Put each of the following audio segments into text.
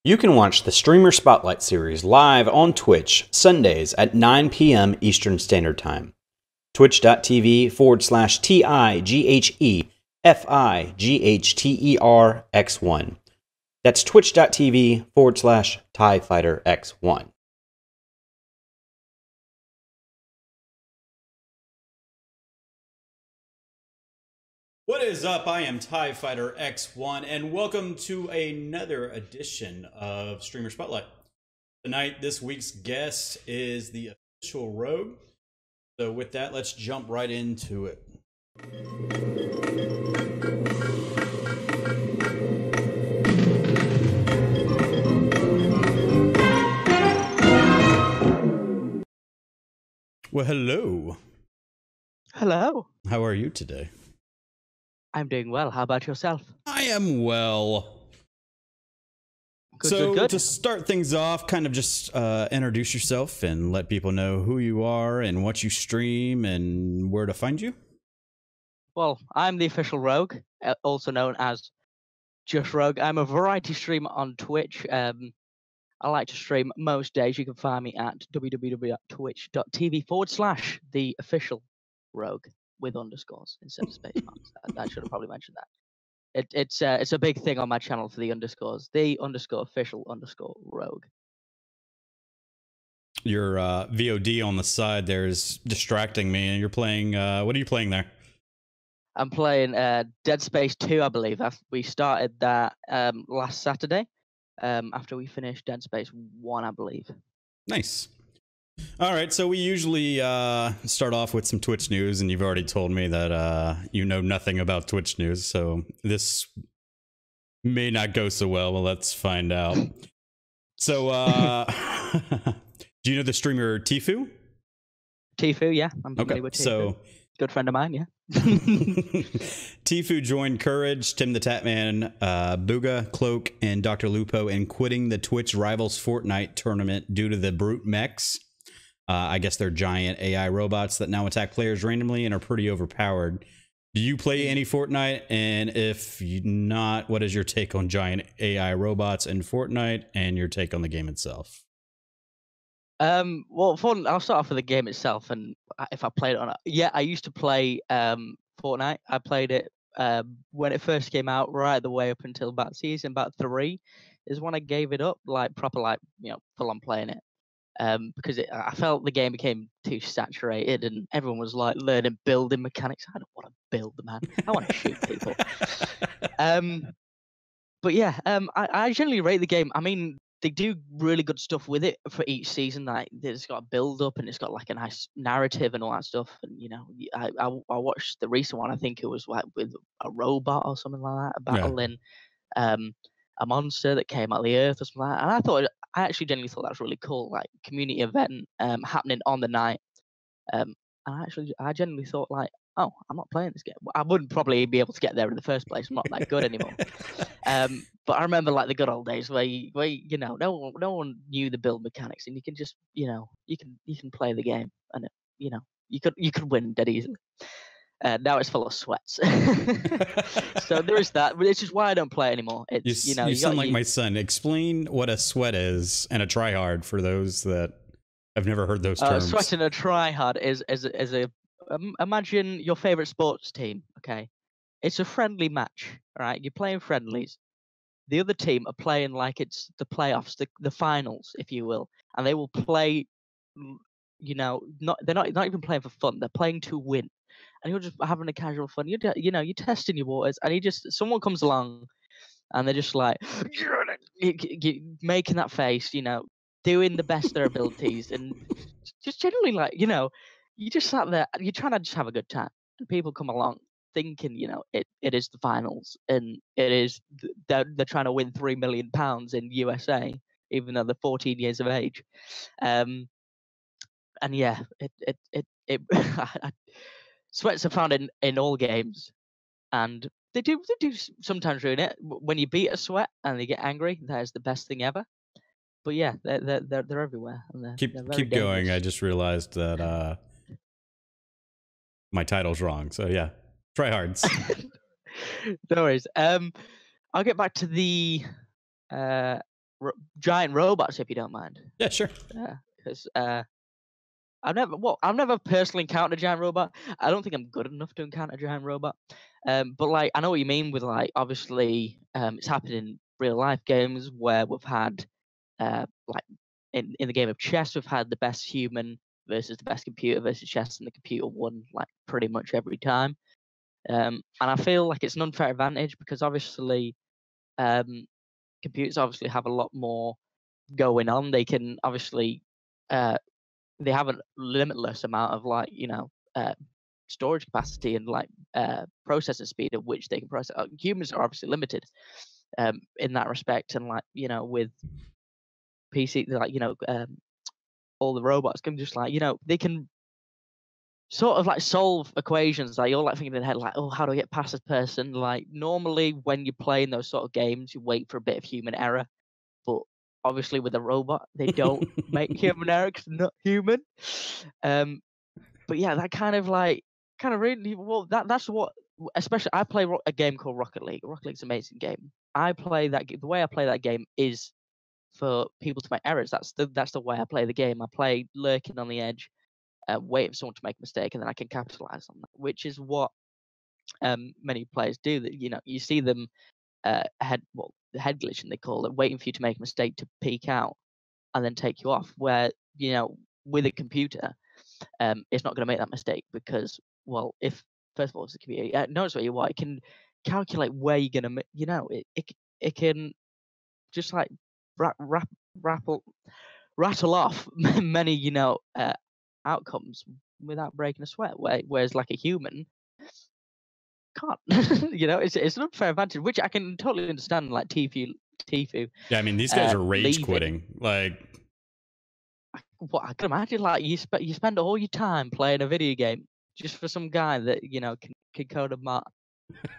You can watch the Streamer Spotlight series live on Twitch Sundays at 9 p.m. Eastern Standard Time. Twitch.tv/TIGHEFIGHTERX1. That's twitch.tv/TIEFighterX1. What is up? I am TIE Fighter X1, and welcome to another edition of Streamer Spotlight. Tonight, this week's guest is the official Rogue. So with that, let's jump right into it. Well, hello. Hello. How are you today? I'm doing well. How about yourself? I am well. Good. To start things off, kind of just introduce yourself and let people know who you are and what you stream and where to find you. Well, I'm the official Rogue, also known as just Rogue. I'm a variety streamer on Twitch. I like to stream most days. You can find me at www.twitch.tv/the official Rogue with underscores instead of space marks. I should have probably mentioned that. It's a big thing on my channel for the underscores. The _official_Rogue. Your VOD on the side there is distracting me, and you're playing. What are you playing there? I'm playing Dead Space 2, I believe. We started that last Saturday after we finished Dead Space 1, I believe. Nice. All right, so we usually start off with some Twitch news, and you've already told me that you know nothing about Twitch news, so this may not go so well. Well, let's find out. So, do you know the streamer Tfue? Tfue, yeah. I'm familiar with Tfue. So good friend of mine, yeah. Tfue joined Courage, Tim the Tatman, Booga, Cloak, and Dr. Lupo in quitting the Twitch Rivals Fortnite tournament due to the brute mechs. I guess they're giant AI robots that now attack players randomly and are pretty overpowered. Do you play any Fortnite? And if not, what is your take on giant AI robots in Fortnite and your take on the game itself? Well, I'll start off with the game itself, and if I played it on it. Yeah, I used to play Fortnite. I played it when it first came out, right the way up until about season 3 is when I gave it up, like proper, like, you know, full on playing it. Because I felt the game became too saturated, and everyone was like learning building mechanics. I don't want to build, man. I want to shoot people. But yeah, I generally rate the game. I mean, they do really good stuff with it for each season. Like, it's got a build up, and it's got like a nice narrative and all that stuff. And you know, I watched the recent one. I think it was like with a robot or something like that, battling a monster that came out of the earth or something like that. And I actually genuinely thought that was really cool, like community event happening on the night. And I genuinely thought, like, oh, I'm not playing this game. I wouldn't probably be able to get there in the first place. I'm not that good anymore. But I remember like the good old days where you know, no one knew the build mechanics, and you can just, you know, you can play the game, and you know, you could win dead easily. Now it's full of sweats. So there is that, but it's just why I don't play anymore. It's you sound like my son. Explain what a sweat is and a tryhard for those that have never heard those terms. Sweat and a tryhard is a imagine your favorite sports team. Okay, it's a friendly match. All right, you're playing friendlies. The other team are playing like it's the playoffs, the finals, if you will, and they will play. You know, they're not even playing for fun. They're playing to win, and you're just having a casual fun. You're testing your waters, and someone comes along, and they're just like making that face, you know, doing the best of their abilities, and just generally, like, you know, you just sat there, you're trying to just have a good time, and people come along thinking, you know, it is the finals, and it is they're trying to win £3 million in USA, even though they're 14 years of age. And yeah, it sweats are found in all games, and they do sometimes ruin it. When you beat a sweat and they get angry, that is the best thing ever. But yeah, they're everywhere, and they're very keep dangerous. going. I just realized that my title's wrong. So yeah, tryhards. No worries. I'll get back to the giant robots, if you don't mind. Yeah, sure. Because I've never personally encountered a giant robot. I don't think I'm good enough to encounter a giant robot. But like, I know what you mean with like, obviously, it's happened in real life games where we've had, like, in the game of chess, we've had the best human versus the best computer versus chess, and the computer won like pretty much every time. And I feel like it's an unfair advantage because obviously, um, computers obviously have a lot more going on. They can obviously, uh, they have a limitless amount of like, storage capacity and like processing speed at which they can process. Humans are obviously limited in that respect, and like, with PC, like, all the robots can just like, they can sort of like solve equations. Like, you're like thinking in the head like, oh, how do I get past this person? Like, normally when you're playing those sort of games, you wait for a bit of human error, but obviously with a robot, they don't make human error because they're not human. But yeah, that kind of really, well, that's what, especially I play a game called Rocket League. Rocket League's an amazing game. I play that the way I play that game is for people to make errors. That's the way I play the game. I play lurking on the edge, waiting for someone to make a mistake, and then I can capitalize on that, which is what many players do. That you see them the head glitching they call it, waiting for you to make a mistake to peek out and then take you off. Where with a computer, it's not going to make that mistake because, well, if first of all it's a computer, it knows where you are. It can calculate where you're going to, it can just like rattle off many outcomes without breaking a sweat. Whereas like a human can't. It's an unfair advantage, which I can totally understand. Like Tifu. Yeah, I mean, these guys are rage leaving. quitting. Like, what I can imagine, like you spend all your time playing a video game just for some guy that can code a mod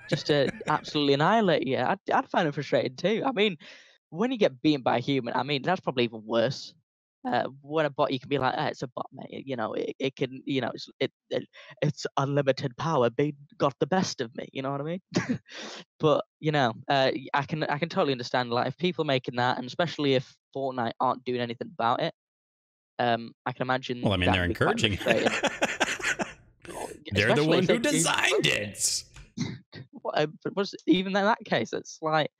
just to absolutely annihilate you. I'd find it frustrating too. I mean, when you get beaten by a human, I mean that's probably even worse. When a bot, you can be like, it's a bot, mate. It can, it's unlimited power. Got the best of me. You know what I mean? But I can totally understand. Like, if people are making that, and especially if Fortnite aren't doing anything about it, I can imagine. Well, I mean, they're encouraging. They're the one who designed it. But even in that case, it's like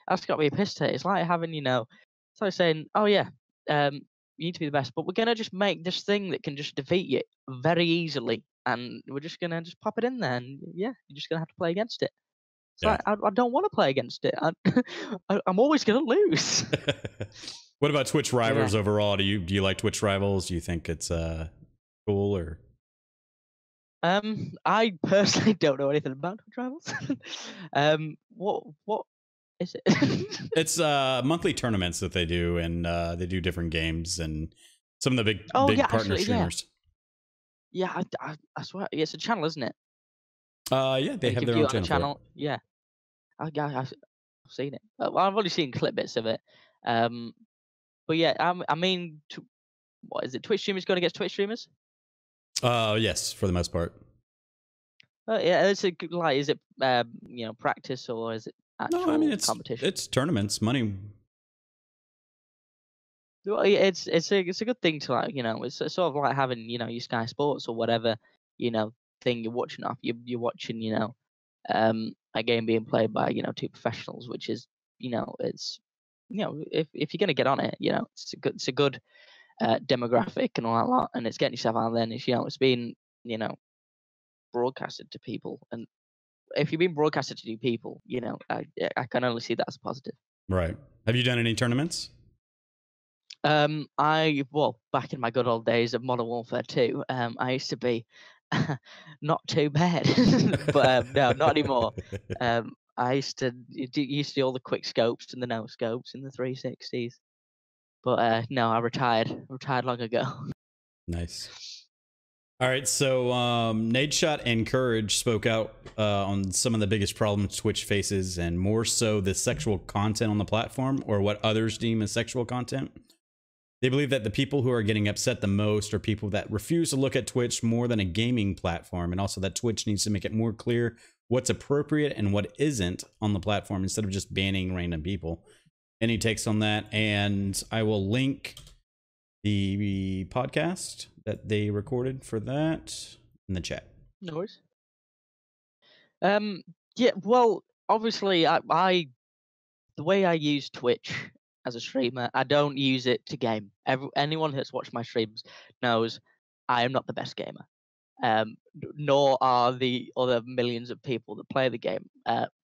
that's got to be a piss take. It's like having, it's like saying, oh yeah, you need to be the best, but we're gonna just make this thing that can just defeat you very easily, and we're just gonna just pop it in there, and yeah, you're just gonna have to play against it. It's like I don't want to play against it. I'm always gonna lose. What about Twitch Rivals overall? Do you like Twitch Rivals? Do you think it's cool or? I personally don't know anything about Twitch Rivals. What is it? It's monthly tournaments that they do, and they do different games and some of the big partner streamers. Yeah, I swear, it's a channel, isn't it? Yeah, they have their own channel. Yeah, I've seen it. Well, I've only seen clip bits of it. But yeah, I mean, what is it? Twitch streamers going against Twitch streamers? Yes, for the most part. Yeah, is it like, is it practice, or is it actual it's competition? It's tournaments, money. Well, it's a good thing to, like, it's sort of like having your Sky Sports or whatever thing you're watching off. You're watching a game being played by two professionals, which is it's if you're gonna get on it, it's a good demographic and all that lot, and it's getting yourself out there, and it's being broadcasted to people, and if you're being broadcasted to new people, I can only see that as a positive. Right. Have you done any tournaments? Well, back in my good old days of Modern Warfare 2, I used to be not too bad, but no, not anymore. I used to do all the quick scopes and the no scopes and the 360s. But no, I retired long ago. Nice. All right, so Nadeshot and Courage spoke out on some of the biggest problems Twitch faces, and more so the sexual content on the platform, or what others deem as sexual content. They believe that the people who are getting upset the most are people that refuse to look at Twitch more than a gaming platform, and also that Twitch needs to make it more clear what's appropriate and what isn't on the platform instead of just banning random people. any takes on that. And I will link the podcast that they recorded for that in the chat. No worries. Yeah, well, obviously, I the way I use Twitch as a streamer, I don't use it to game. Anyone that's watched my streams knows I am not the best gamer. Nor are the other millions of people that play the game.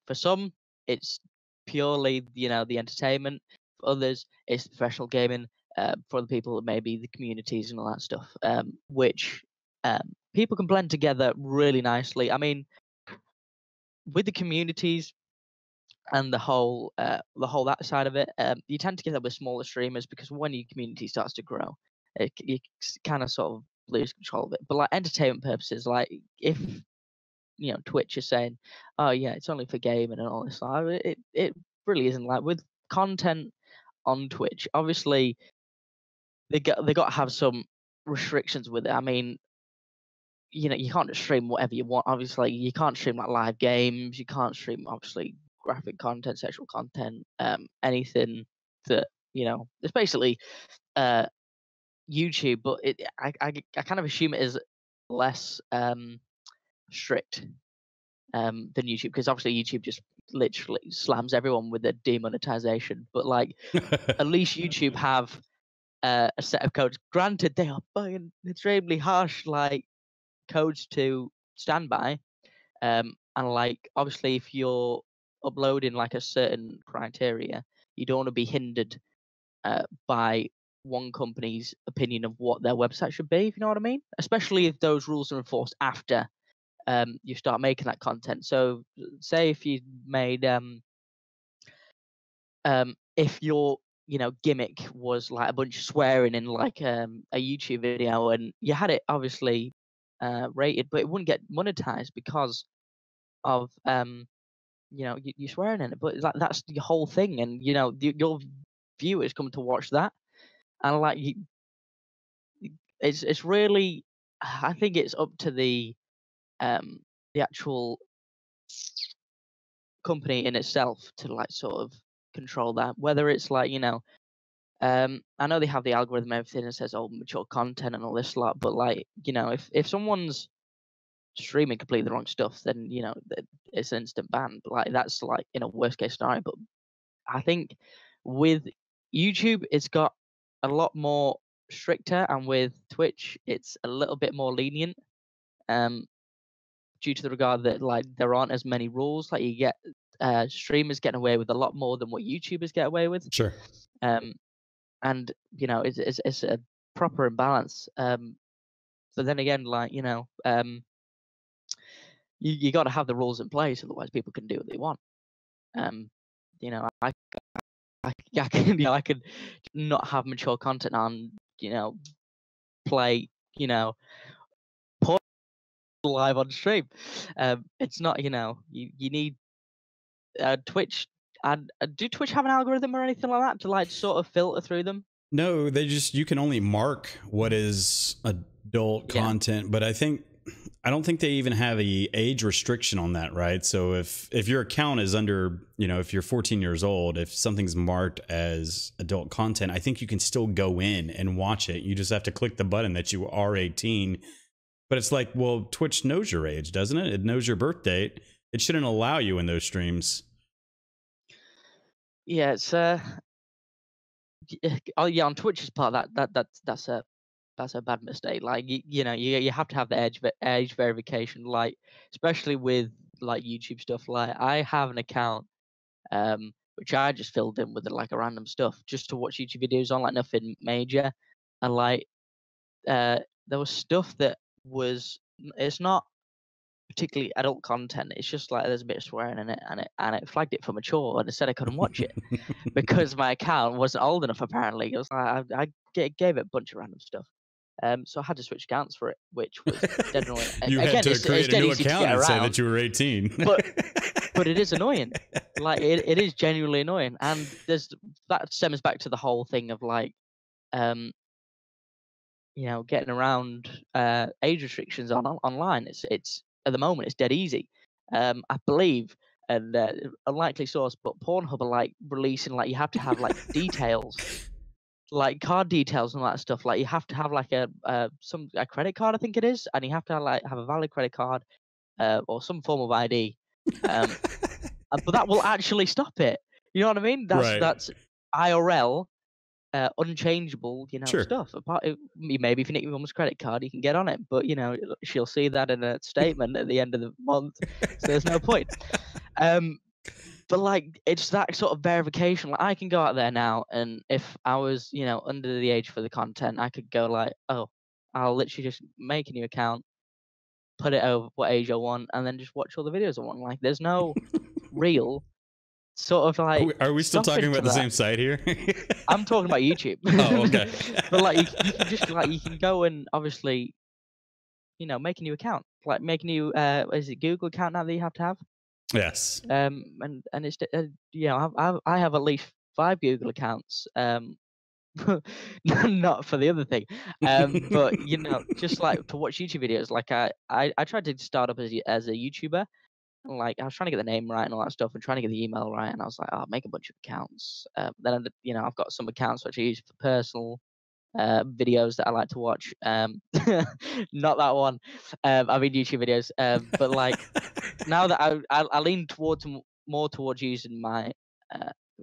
For some, it's purely, the entertainment. For others, it's professional gaming. For other people, it may be the communities and all that stuff, which people can blend together really nicely. I mean, with the communities and the whole that side of it, you tend to get up with smaller streamers because when your community starts to grow, you kind of sort of lose control of it. But like entertainment purposes, like if Twitch is saying, oh yeah, it's only for gaming and all this, like, it really isn't. Like with content on Twitch, obviously they got to have some restrictions with it. I mean, you can't just stream whatever you want. Obviously, you can't stream like live games. You can't stream obviously graphic content, sexual content, anything that It's basically YouTube, but I kind of assume it is less strict than YouTube because obviously YouTube just literally slams everyone with their demonetization. But like at least YouTube have a set of codes. Granted, they are fucking extremely harsh, like codes to stand by. And like obviously, if you're uploading like a certain criteria, you don't want to be hindered by one company's opinion of what their website should be. If you know what I mean, especially if those rules are enforced after you start making that content. So, say if you made if your gimmick was like a bunch of swearing in like a YouTube video, and you had it obviously rated, but it wouldn't get monetized because of you swearing in it. But like that's the whole thing, and your viewers come to watch that, and like it's really, I think it's up to the actual company in itself to like sort of control that. Whether it's like I know they have the algorithm and everything that says mature content and all this lot, but like if someone's streaming completely the wrong stuff, then it's an instant ban. But like that's like in a worst case scenario. But I think with YouTube, it's got a lot more stricter, and with Twitch, it's a little bit more lenient. Due to the regard that like there aren't as many rules. Like you get streamers getting away with a lot more than what YouTubers get away with. Sure. And it's a proper imbalance. But then again, like you got to have the rules in place, otherwise people can do what they want. I can I could not have mature content on play porn live on stream. It's not you need Twitch. And do Twitch have an algorithm or anything like that to like sort of filter through them? No, you can only mark what is adult content, but I don't think they even have a age restriction on that, right? So if your account is under, if you're 14 years old, if something's marked as adult content, I think you can still go in and watch it. You just have to click the button that you are 18. But it's like, well, Twitch knows your age, doesn't it? It knows your birth date. It shouldn't allow you in those streams. Yeah, it's on Twitch's part that's a bad mistake. Like you have to have the age verification, like especially with like YouTube stuff. Like I have an account which I just filled in with like a random stuff just to watch YouTube videos on, like nothing major, and like there was stuff that it's not particularly adult content. It's just like there's a bit of swearing in it, and it flagged it for mature, and it said I couldn't watch it because my account wasn't old enough. Apparently, it was like I gave it a bunch of random stuff. So I had to switch accounts for it, which was dead annoying. You had to create a new account and say that you were 18. But it is annoying. Like it is genuinely annoying, and that stems back to the whole thing of like, getting around age restrictions online. It's at the moment it's dead easy. I believe and unlikely source, but Pornhub are like releasing like you have to have like details, like card details and all that stuff. Like you have to have like a credit card, I think it is, and you have to have a valid credit card or some form of ID. But that will actually stop it. You know what I mean? That's IRL, unchangeable, Sure. stuff. Maybe if you nick your mum's credit card, you can get on it, but she'll see that in a statement at the end of the month, so there's no point. But like it's that sort of verification. Like I can go out there now, and if I was, under the age for the content, I could go like, oh, I'll literally just make a new account, put it over what age I want, and then just watch all the videos I want. Like there's no real sort of like. Are we still talking about the same site here? I'm talking about YouTube. Oh, okay. But like you can just you can go and obviously, make a new account. Like make a new is it Google account now that you have to have? Yes. And it's I have at least 5 Google accounts. Not for the other thing. But just like to watch YouTube videos. Like I tried to start up as a YouTuber. Like I was trying to get the name right and all that stuff, and trying to get the email right, and I was like, "I'll make a bunch of accounts." Then I've got some accounts which I use for personal videos that I like to watch. Not that one. I mean YouTube videos. But like now that I lean more towards using my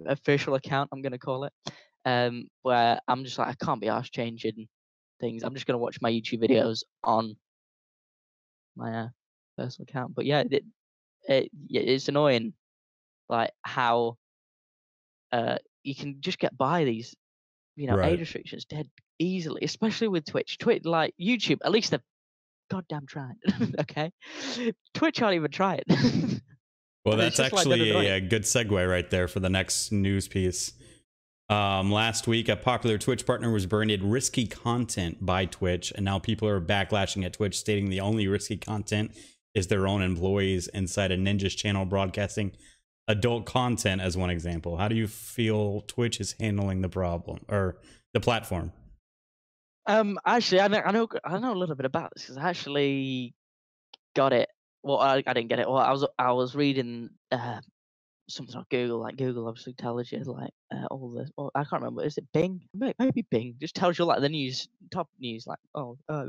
official account, I'm gonna call it, where I'm just like I can't be arsed changing things. I'm just gonna watch my YouTube videos on my personal account. But yeah, it's annoying, like how you can just get by these, Right. age restrictions dead easily, especially with Twitch. Like YouTube, at least they're goddamn trying. Okay, Twitch aren't even trying. Well, that's actually a good segue right there for the next news piece. Last week, a popular Twitch partner was branded risky content by Twitch, and now people are backlashing at Twitch, stating the only risky content is their own employees inside a Ninja's channel broadcasting adult content, as one example. How do you feel Twitch is handling the problem or the platform? Actually, I know a little bit about this because I actually got it. Well, I didn't get it. Well, I was reading something on Google. Like Google obviously tells you like all this. Well, I can't remember. Is it Bing? Maybe Bing just tells you like the news, top news, like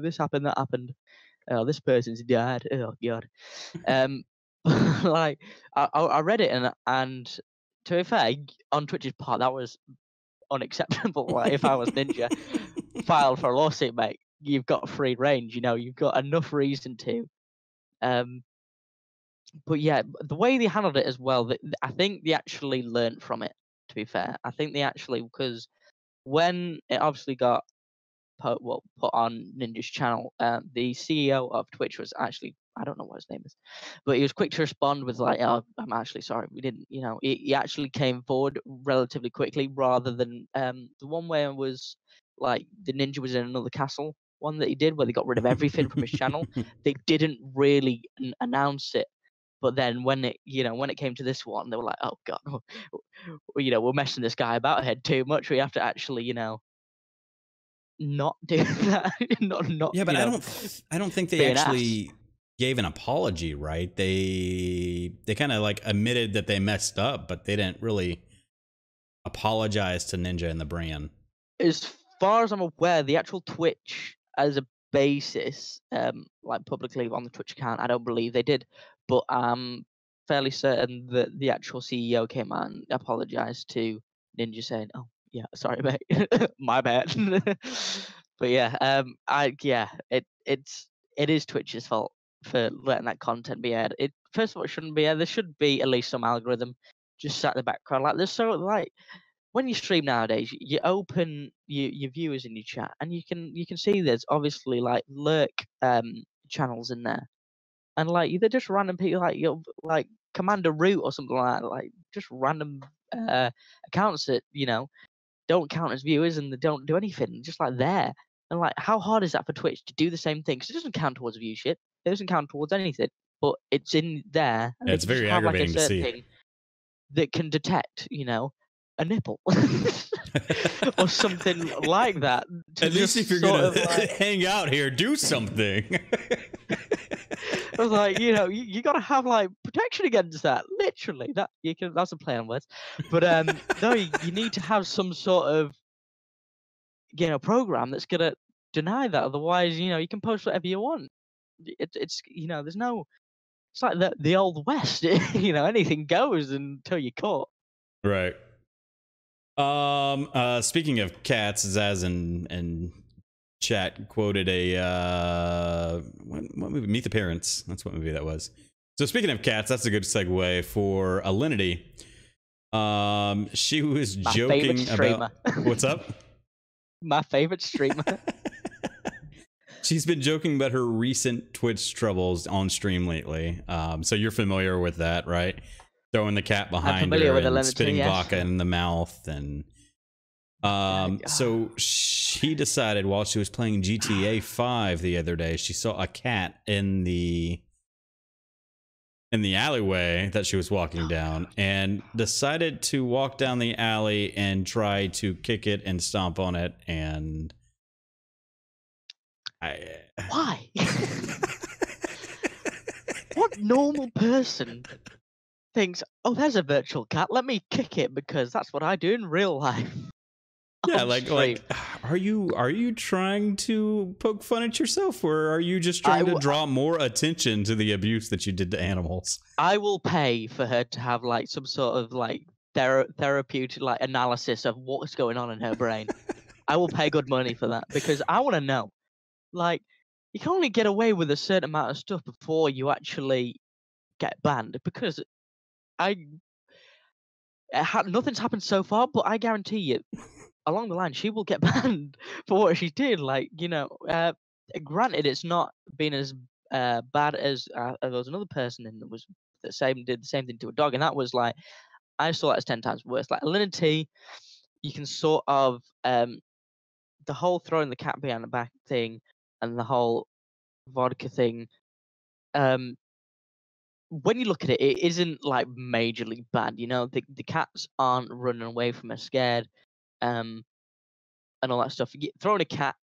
this happened, that happened. Oh, this person's died. Oh god. Like I read it and to be fair, on Twitch's part, that was unacceptable. Like if I was Ninja, filed for a lawsuit, mate, you've got free range. You've got enough reason to. But yeah, the way they handled it as well, I think they actually learned from it. To be fair, I think they actually, because when it obviously got put on Ninja's channel, the CEO of Twitch was actually, I don't know what his name is, but he was quick to respond with like, "Oh, I'm actually sorry, we didn't." He actually came forward relatively quickly, rather than the one where it was like the Ninja was in another castle one that he did, where they got rid of everything from his channel. They didn't really announce it. But then when it came to this one, they were like, "Oh god, we're messing this guy about ahead too much. We have to actually, not do that." not yeah, but I don't think they actually gave an apology, right? They kind of like admitted that they messed up, but they didn't really apologize to Ninja and the brand. As far as I'm aware, the actual Twitch as a basis, like publicly on the Twitch account, I don't believe they did, but I'm fairly certain that the actual CEO came out and apologized to Ninja, saying, "Oh yeah, sorry mate, my bad." But yeah, it is Twitch's fault for letting that content be aired. First of all, it shouldn't be aired. There should be at least some algorithm just sat in the background. Like there's when you stream nowadays, you open your viewers in your chat, and you can see there's obviously like lurk channels in there, and like they're just random people, like Commander Root or something like just random accounts that don't count as viewers and they don't do anything, just like there. And like, how hard is that for Twitch to do the same thing? Because it doesn't count towards viewership, it doesn't count towards anything, but it's in there. And yeah, it's very aggravating to see. Thing that can detect, a nipple or something like that. At least if you're gonna hang out here, do something. I was like, you got to have like protection against that. Literally, that you can. That's a play on words, but no, you need to have some sort of program that's gonna deny that. Otherwise, you can post whatever you want. It's there's no. It's like the old west. Anything goes until you're caught. Right. Speaking of cats, Zaz and chat quoted what movie? Meet the Parents. That's what movie that was. So speaking of cats, that's a good segue for Alinity. She was My joking favorite streamer. about what's up. My favorite streamer. She's been joking about her recent Twitch troubles on stream lately. So you're familiar with that, right? Throwing the cat behind her and spitting vodka in the mouth, and so she decided while she was playing GTA 5 the other day, she saw a cat in the alleyway that she was walking down, and decided to walk down the alley and try to kick it and stomp on it. And why? What normal person thinks, oh, there's a virtual cat, let me kick it because that's what I do in real life? Yeah, like are you trying to poke fun at yourself, or are you just trying to draw more attention to the abuse that you did to animals? I will pay for her to have like some sort of like therapeutic like analysis of what's going on in her brain. I will pay good money for that because I want to know. Like, you can only get away with a certain amount of stuff before you actually get banned. Because nothing's happened so far, but I guarantee you, along the line, she will get banned for what she did. Like, granted, it's not been as bad as there was another person that was did the same thing to a dog, and that was like, I saw that as 10 times worse. Like Alinity, you can sort of the whole throwing the cat behind the back thing and the whole vodka thing. When you look at it, it isn't like majorly bad. The cats aren't running away from her scared, and all that stuff. Throwing a cat,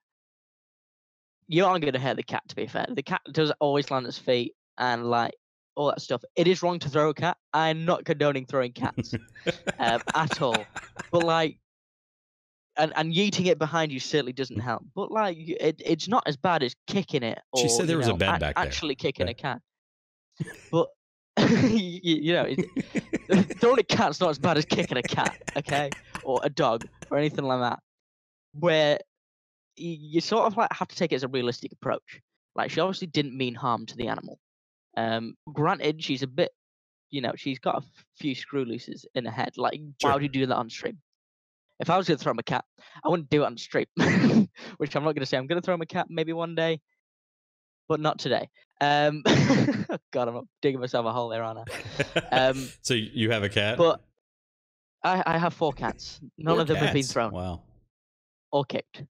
you aren't going to hurt the cat. To be fair, the cat does always land its feet and like all that stuff. It is wrong to throw a cat. I'm not condoning throwing cats at all, but like. And yeeting it behind you certainly doesn't help. But like, it's not as bad as kicking it. Or, she said there was a bed back there. Actually kicking a cat. But throwing a cat's not as bad as kicking a cat, okay, or a dog or anything like that. Where you sort of like have to take it as a realistic approach. Like, she obviously didn't mean harm to the animal. Granted, she's a bit, she's got a few screw looses in her head. Like, why would you do that on stream? If I was going to throw him a cat, I wouldn't do it on the street, which I'm not going to say. I'm going to throw him a cat maybe one day, but not today. God, I'm digging myself a hole there, aren't I? So you have a cat? But I have 4 cats. None of them have been thrown. Wow. Or kicked.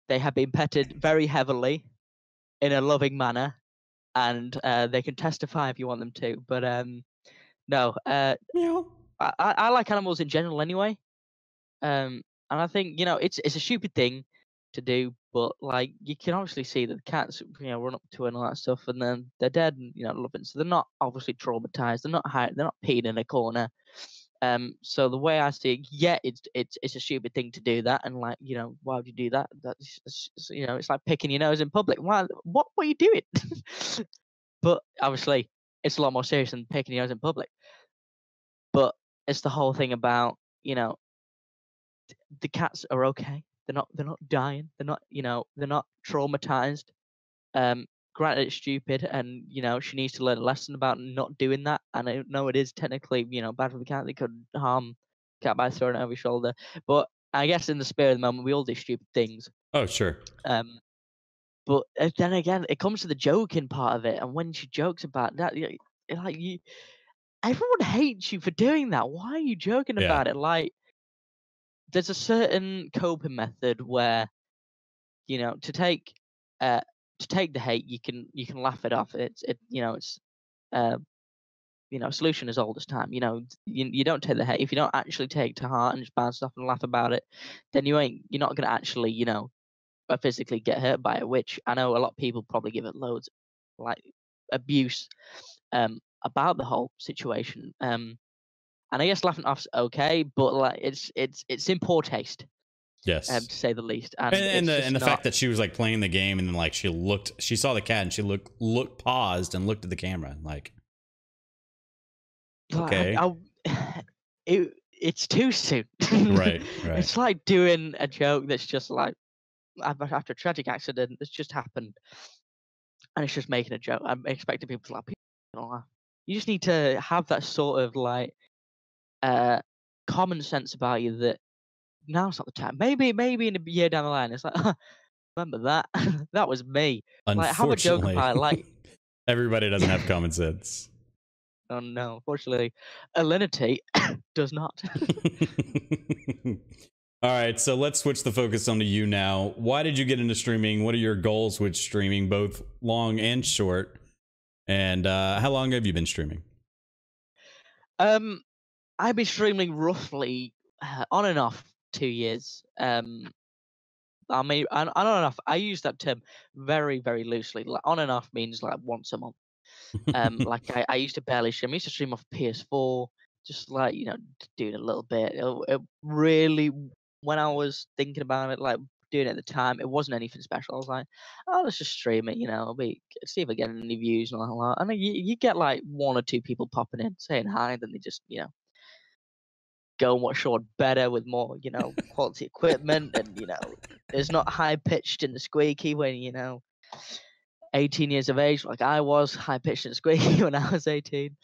They have been petted very heavily in a loving manner, and they can testify if you want them to. But no. I like animals in general anyway. And I think it's a stupid thing to do, but like you can obviously see that the cats run up to it and all that stuff, and then they're dead and loving. So they're not obviously traumatized. They're not they're not peeing in a corner. So the way I see it, yeah, it's a stupid thing to do that, and like why would you do that? That's it's like picking your nose in public. Why? What are you doing? But obviously, it's a lot more serious than picking your nose in public. But it's the whole thing about the cats are okay. They're not dying. They're not traumatized. Granted, it's stupid, and she needs to learn a lesson about not doing that. And I know it is technically bad for the cat. They could harm the cat by throwing it over your shoulder. But I guess in the spirit of the moment, we all do stupid things. Oh, sure. But then again, it comes to the joking part of it, and when she jokes about that, everyone hates you for doing that. Why are you joking about it? Like, there's a certain coping method where, to take the hate, you can laugh it off. It's solution as old as time. You don't take the hate. If you don't actually take it to heart and just bounce off and laugh about it, then you're not gonna actually physically get hurt by it. Which I know a lot of people probably give it loads, like abuse about the whole situation. And I guess laughing off's okay, but like it's in poor taste, Yes. to say the least. And it's just And the not. fact that she was like playing the game and then like she saw the cat and she paused and looked at the camera and like, Like, okay. it's too soon. Right. It's like doing a joke that's just like after a tragic accident that's just happened, and it's just making a joke. I'm expecting people to laugh. People are gonna laugh. You just need to have that sort of like uh, common sense about you that now's not the time. Maybe in a year down the line, it's like, remember that? That was me. Like, have a joke Unfortunately, about it. Like, everybody doesn't have common sense. oh no, unfortunately, Alinity does not. All right, so let's switch the focus onto you now. Why did you get into streaming? What are your goals with streaming, both long and short? And how long have you been streaming? I've been streaming roughly on and off 2 years. I mean, on and off. I use that term very, very loosely. Like on and off means like once a month. Like I used to barely stream. I used to stream off PS4, just like doing a little bit. It really, when I was thinking about it, like doing it at the time, it wasn't anything special. I was like, oh, let's just stream it. See if I get any views and all that. And then you get like one or two people popping in saying hi, then they just go and watch Short better with more quality equipment, and it's not high pitched and squeaky when 18 years of age, like I was, high pitched and squeaky when I was 18.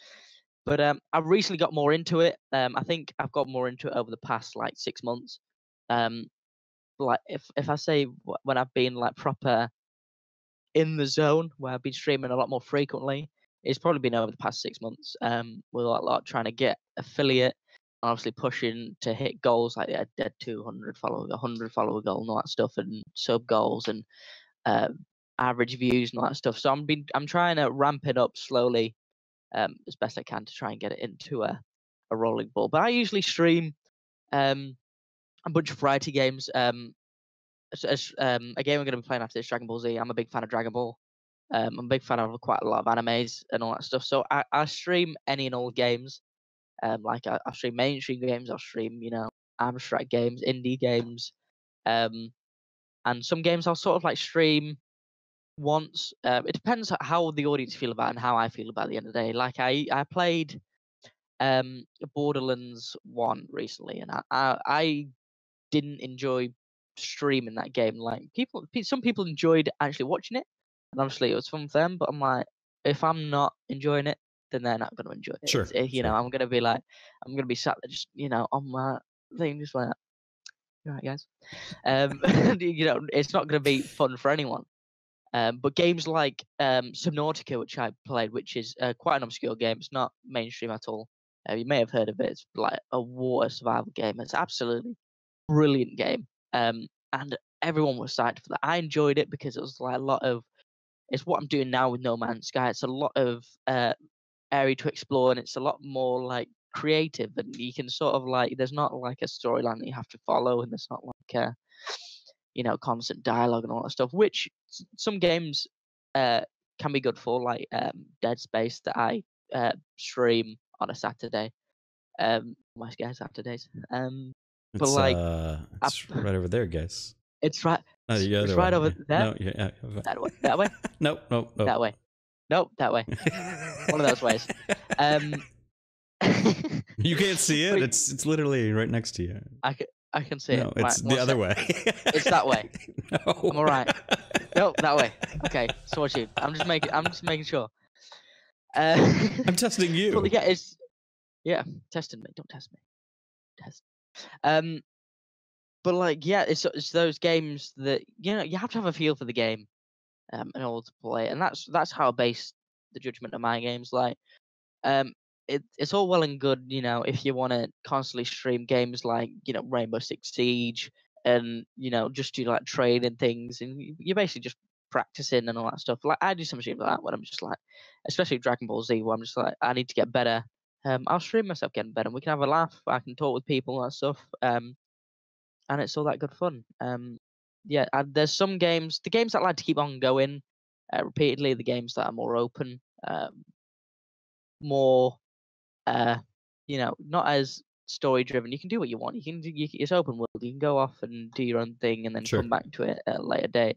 But I've recently got more into it. I think I've got more into it over the past like 6 months. Um, like if I say when I've been like proper in the zone, where I've been streaming a lot more frequently, it's probably been over the past 6 months. With a lot trying to get affiliate, obviously pushing to hit goals like a 200 follower, 100 follower goal, and all that stuff, and sub goals and uh, average views and all that stuff. So I'm trying to ramp it up slowly, as best I can to try and get it into a rolling ball. But I usually stream a bunch of variety games. A game I'm going to be playing after this, Dragon Ball Z. I'm a big fan of Dragon Ball. I'm a big fan of quite a lot of animes and all that stuff. So I stream any and all games. Like I'll stream mainstream games. I'll stream abstract games, indie games, and some games I'll sort of like stream once. It depends how the audience feel about it and how I feel about it at the end of the day. Like I played Borderlands 1 recently, and I didn't enjoy streaming that game. Like some people enjoyed actually watching it, and obviously it was fun for them. But I'm like, if I'm not enjoying it, then they're not going to enjoy it. Sure, sure. I'm going to be like, I'm going to be sat there just on my thing, just like, all right, guys. It's not going to be fun for anyone. But games like Subnautica, which I played, which is quite an obscure game, it's not mainstream at all. You may have heard of it. It's like a water survival game. It's absolutely brilliant game. And everyone was psyched for that. I enjoyed it because it was like a lot of. It's what I'm doing now with No Man's Sky. It's a lot of area to explore, and it's a lot more like creative, and you can sort of like. There's not like a storyline that you have to follow, and there's not like a constant dialogue and all that stuff, which some games can be good for, like Dead Space that I stream on a Saturday. My Sky Saturdays. But like, It's right over there, guys. it's right. No, the other It's way. right over there. No, yeah. That way. That way. Nope. That way. Nope. That way. One of those ways. You can't see it. It's literally right next to you. I can see No, it. it's the other way. It's that way. No. I'm all right. No, that way. Okay, so what you? I'm just making sure. I'm testing you. But yeah, testing me. Don't test me. Test. But like, yeah, it's those games that you have to have a feel for the game, in order to play, and that's how I base the judgment of my games. Like, it's all well and good, if you want to constantly stream games like Rainbow Six Siege, and just do like training things, and you're basically just practicing and all that stuff. Like I do some shit like that when I'm just like, especially Dragon Ball Z, where I'm just like, I need to get better. I'll stream myself getting better. We can have a laugh. I can talk with people and that stuff. And it's all that good fun. Yeah, and there's some games, the games that I like to keep on going repeatedly, the games that are more open. more, you know, not as story driven. You can do what you want. It's open world. You can go off and do your own thing and then Sure. come back to it at a later date.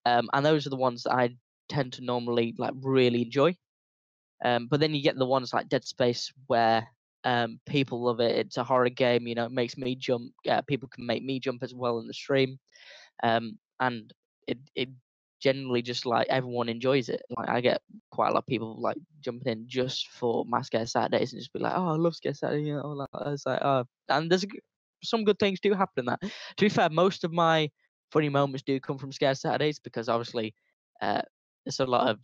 And those are the ones that I tend to normally like really enjoy. But then you get the ones like Dead Space where people love it. It's a horror game, you know, it makes me jump. People can make me jump as well in the stream. And it generally just like everyone enjoys it. Like I get quite a lot of people like jumping in just for my Scare Saturdays and just be like, oh, I love Scare Saturday, you know, like, it's like, oh, and some good things do happen in that. To be fair, most of my funny moments do come from Scare Saturdays because obviously there's a lot of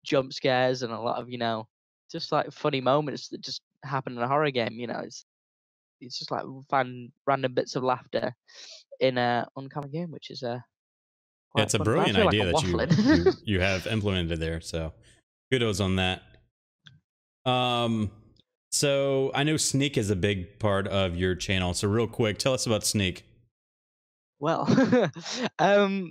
jump scares and a lot of, you know, just like funny moments that just happen in a horror game. You know, it's just like find random bits of laughter in a uncommon game, which is Yeah, quite it's a fun. But I brilliant feel like idea I'm that you waffling. you have implemented there. So kudos on that. So I know Sneak is a big part of your channel. So real quick, tell us about Sneak. Well,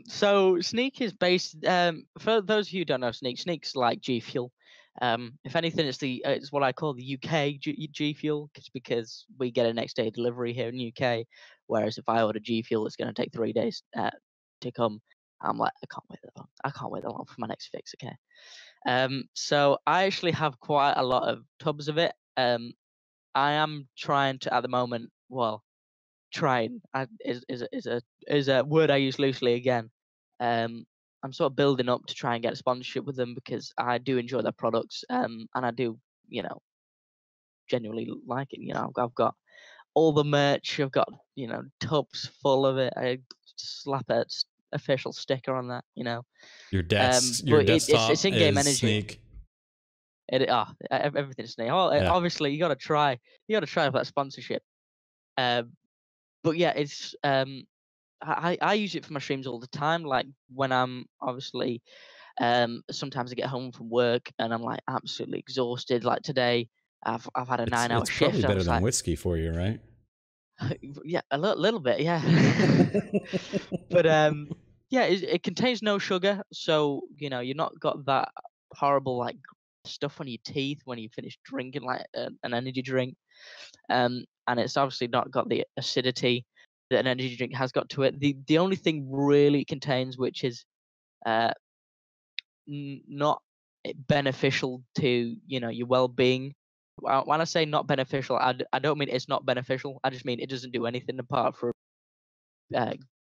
so Sneak is based. For those of you who don't know Sneak's like G Fuel. If anything, it's what I call the UK G Fuel, because we get a next day delivery here in UK. Whereas if I order G Fuel, it's going to take 3 days to come. I'm like, I can't wait that long. I can't wait that long for my next fix. Okay. So I actually have quite a lot of tubs of it. I am trying to at the moment. Well, trying is a word I use loosely again. I'm sort of building up to try and get a sponsorship with them because I do enjoy their products, and I do, you know, genuinely like it. You know, I've got all the merch. I've got, you know, tubs full of it. I slap a official sticker on that. You know, Your but it's desktop in-game is energy. Sneak. Everything's Sneak. Oh, Yeah. obviously you got to try. You got to try for that sponsorship. But yeah, it's I use it for my streams all the time. Like when I'm obviously, sometimes I get home from work and I'm like absolutely exhausted. Like today, I've had a 9 hour It's probably shift. I better was than like, whiskey for you, right? yeah, a little bit, yeah. But yeah, it contains no sugar, so you know you're not got that horrible like stuff on your teeth when you finish drinking like an energy drink. And it's obviously not got the acidity that an energy drink has got to it. The only thing really it contains, which is uh, not beneficial to, you know, your well-being. When I say not beneficial, I don't mean it's not beneficial. I just mean it doesn't do anything apart from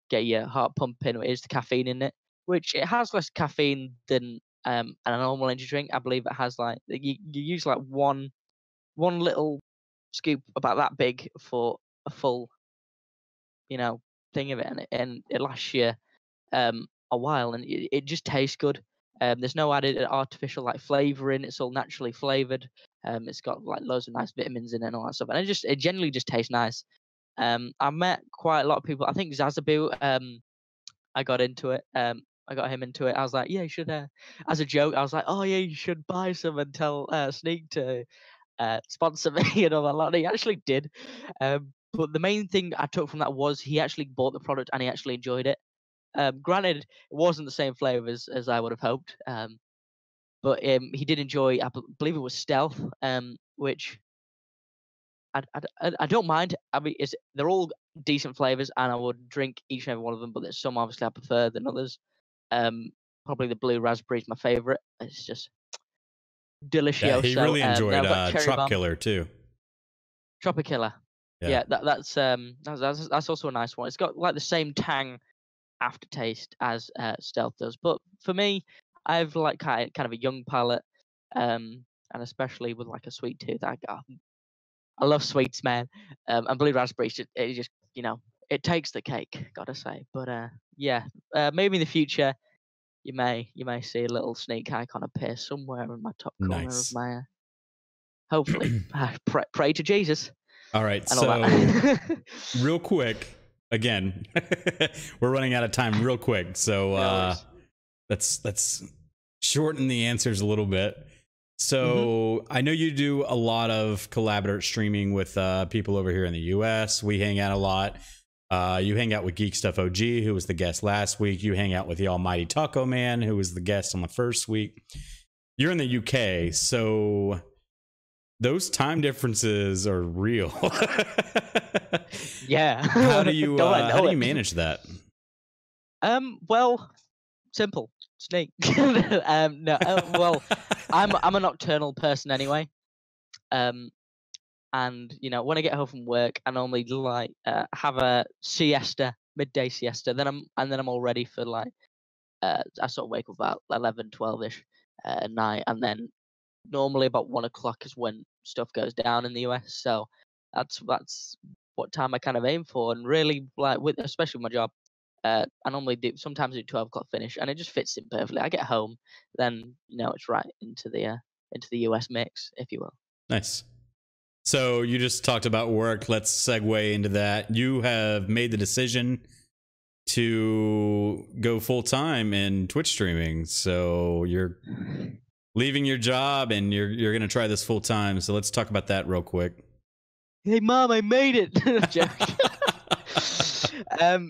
get your heart pumping. It is the caffeine in it, which it has less caffeine than a normal energy drink. I believe it has like you use like one little scoop about that big for a full, you know, thing of it, and it lasts you a while, and it just tastes good. There's no added artificial like flavoring. It's all naturally flavored. It's got like loads of nice vitamins in it and all that stuff, and it generally just tastes nice. I met quite a lot of people. I think Zazaboo. I got into it. I got him into it. I was like, yeah, you should. As a joke, I was like, oh yeah, you should buy some and tell Sneak to sponsor me and all that lot. And he actually did. But the main thing I took from that was he actually bought the product and he actually enjoyed it. Granted, it wasn't the same flavors as I would have hoped. But he did enjoy. I believe it was Stealth, which I don't mind. I mean, they're all decent flavors, and I would drink each and every one of them. But there's some obviously I prefer than others. Probably the blue raspberry is my favorite. It's just Yeah, he delicioso. really Then enjoyed I've got cherry Trop bomb, Killer too. Tropicilla. Yeah. Yeah, that's also a nice one. It's got like the same tang aftertaste as Stealth does, but for me, I've like kind of a young palate, and especially with like a sweet tooth. I love sweets, man. And blue raspberry, it just, you know, it takes the cake, gotta say. But yeah, maybe in the future you may see a little Sneak icon appear somewhere in my top corner of Nice. my. Hopefully, pray to Jesus. All right, And all so that. real quick, again, we're running out of time real quick, so No let's shorten the answers a little bit. worries. So I know you do a lot of collaborative streaming with people over here in the US. We hang out a lot. You hang out with Geek Stuff OG, who was the guest last week. You hang out with the Almighty Taco Man, who was the guest on the first week. you're in the UK, so those time differences are real. Yeah. Don't I How know do you it? manage that? Well, simple. Snake. No, well, I'm a nocturnal person anyway. Um, and when I get home from work, I normally like have a siesta, midday siesta. Then I'm all ready for like I sort of wake up about 11, 12ish at night, and then normally about 1 o'clock is when stuff goes down in the US. So that's what time I kind of aim for, and really like with especially with my job. I normally do sometimes do 12 o'clock finish, and it just fits in perfectly. I get home, then it's right into the US mix, if you will. Nice. So you just talked about work. Let's segue into that. You have made the decision to go full time in Twitch streaming. So you're leaving your job and you're going to try this full time. So let's talk about that real quick. Hey, mom, I made it. Joke.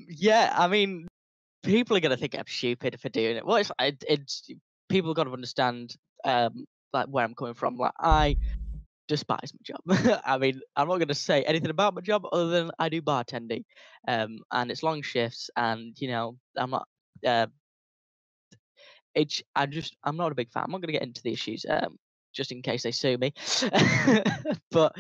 Yeah, I mean, people are gonna think I'm stupid for doing it. Well, it's people got to understand like where I'm coming from. Like I despise my job. I mean, I'm not gonna say anything about my job other than I do bartending, and it's long shifts, and I'm not. Uh, I'm not a big fan. I'm not gonna get into the issues. Just in case they sue me, but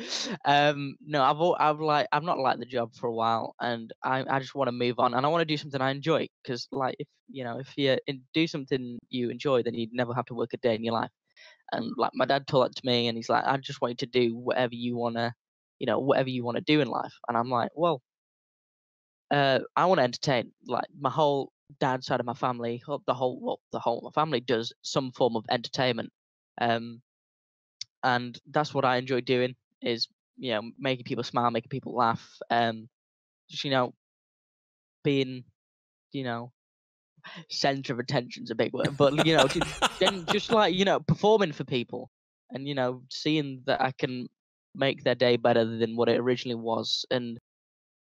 no, I've not liked the job for a while, and I just want to move on, and I want to do something I enjoy. Because like if you do something you enjoy, then you'd never have to work a day in your life. And like my dad told that to me, and he's like, I just want you to do whatever you wanna do in life. And I'm like, well, I want to entertain. Like my whole dad side of my family, the whole of my family does some form of entertainment. Um, and that's what I enjoy doing is making people smile, making people laugh, just being you know center of attention's a big word, but just like performing for people, and seeing that I can make their day better than what it originally was. And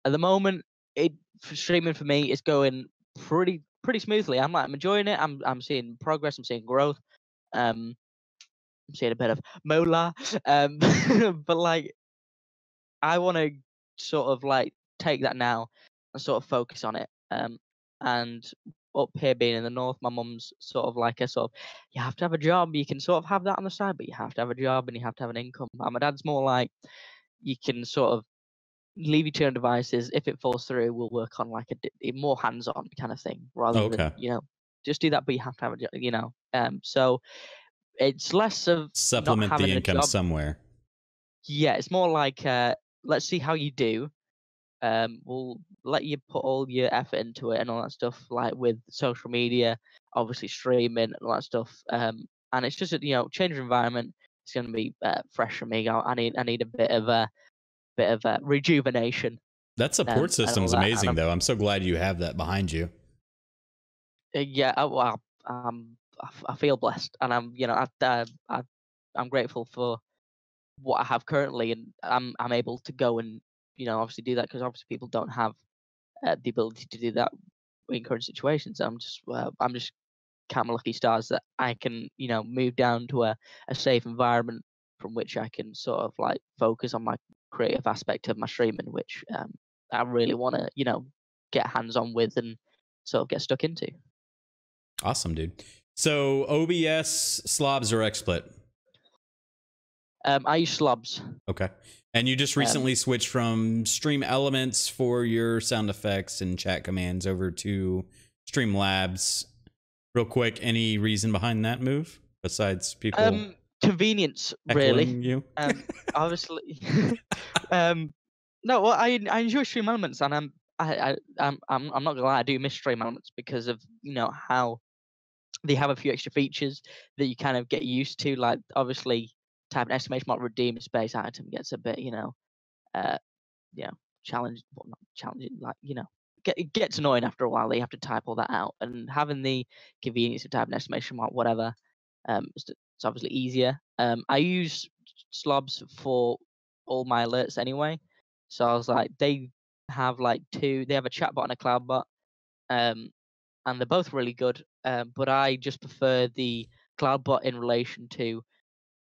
at the moment, it for streaming for me is going pretty smoothly. I'm enjoying it. I'm seeing progress. I'm seeing growth. Um, I'm seeing a bit of mola. But like I want to sort of like take that now and sort of focus on it. And up here being in the north, my mum's sort of like a sort of you have to have a job. You can sort of have that on the side, but you have to have a job and you have to have an income. And my dad's more like you can sort of leave your own devices. If it falls through, we'll work on like a more hands-on kind of thing rather than Okay. just do that, but you have to have a job. So it's less of not Supplement the having a income job. somewhere. Yeah, it's more like let's see how you do. We'll let you put all your effort into it and all that stuff, like with social media, obviously streaming and all that stuff. And it's just a change of environment. It's going to be fresh for me. I need a bit of rejuvenation, That support and all system's that. And amazing, though. I'm so glad you have that behind you. yeah, well, I feel blessed, and I'm grateful for what I have currently, and I'm able to go and obviously do that because obviously people don't have the ability to do that in current situations. I'm just count my lucky stars that I can move down to a safe environment from which I can sort of like focus on my creative aspect of my streaming, which I really want to get hands on with and sort of get stuck into. Awesome, dude. So OBS, slobs, or XSplit? I use slobs. Okay. And you just Um, recently switched from Stream Elements for your sound effects and chat commands over to Streamlabs. Real quick, any reason behind that move besides people Convenience, really. echoing you? Obviously. um, no, well, I enjoy Stream Elements, and I'm not gonna lie, I do miss Stream Elements because of how they have a few extra features that you kind of get used to. Like obviously, type an estimation mark redeem space item gets a bit uh, challenge, well, not challenging, like it gets annoying after a while. They have to type all that out, and having the convenience of type an estimation mark, whatever, it's obviously easier. I use slobs for all my alerts anyway, so I was like, they have like two. They have a chatbot and a cloud bot, and they're both really good. But I just prefer the CloudBot in relation to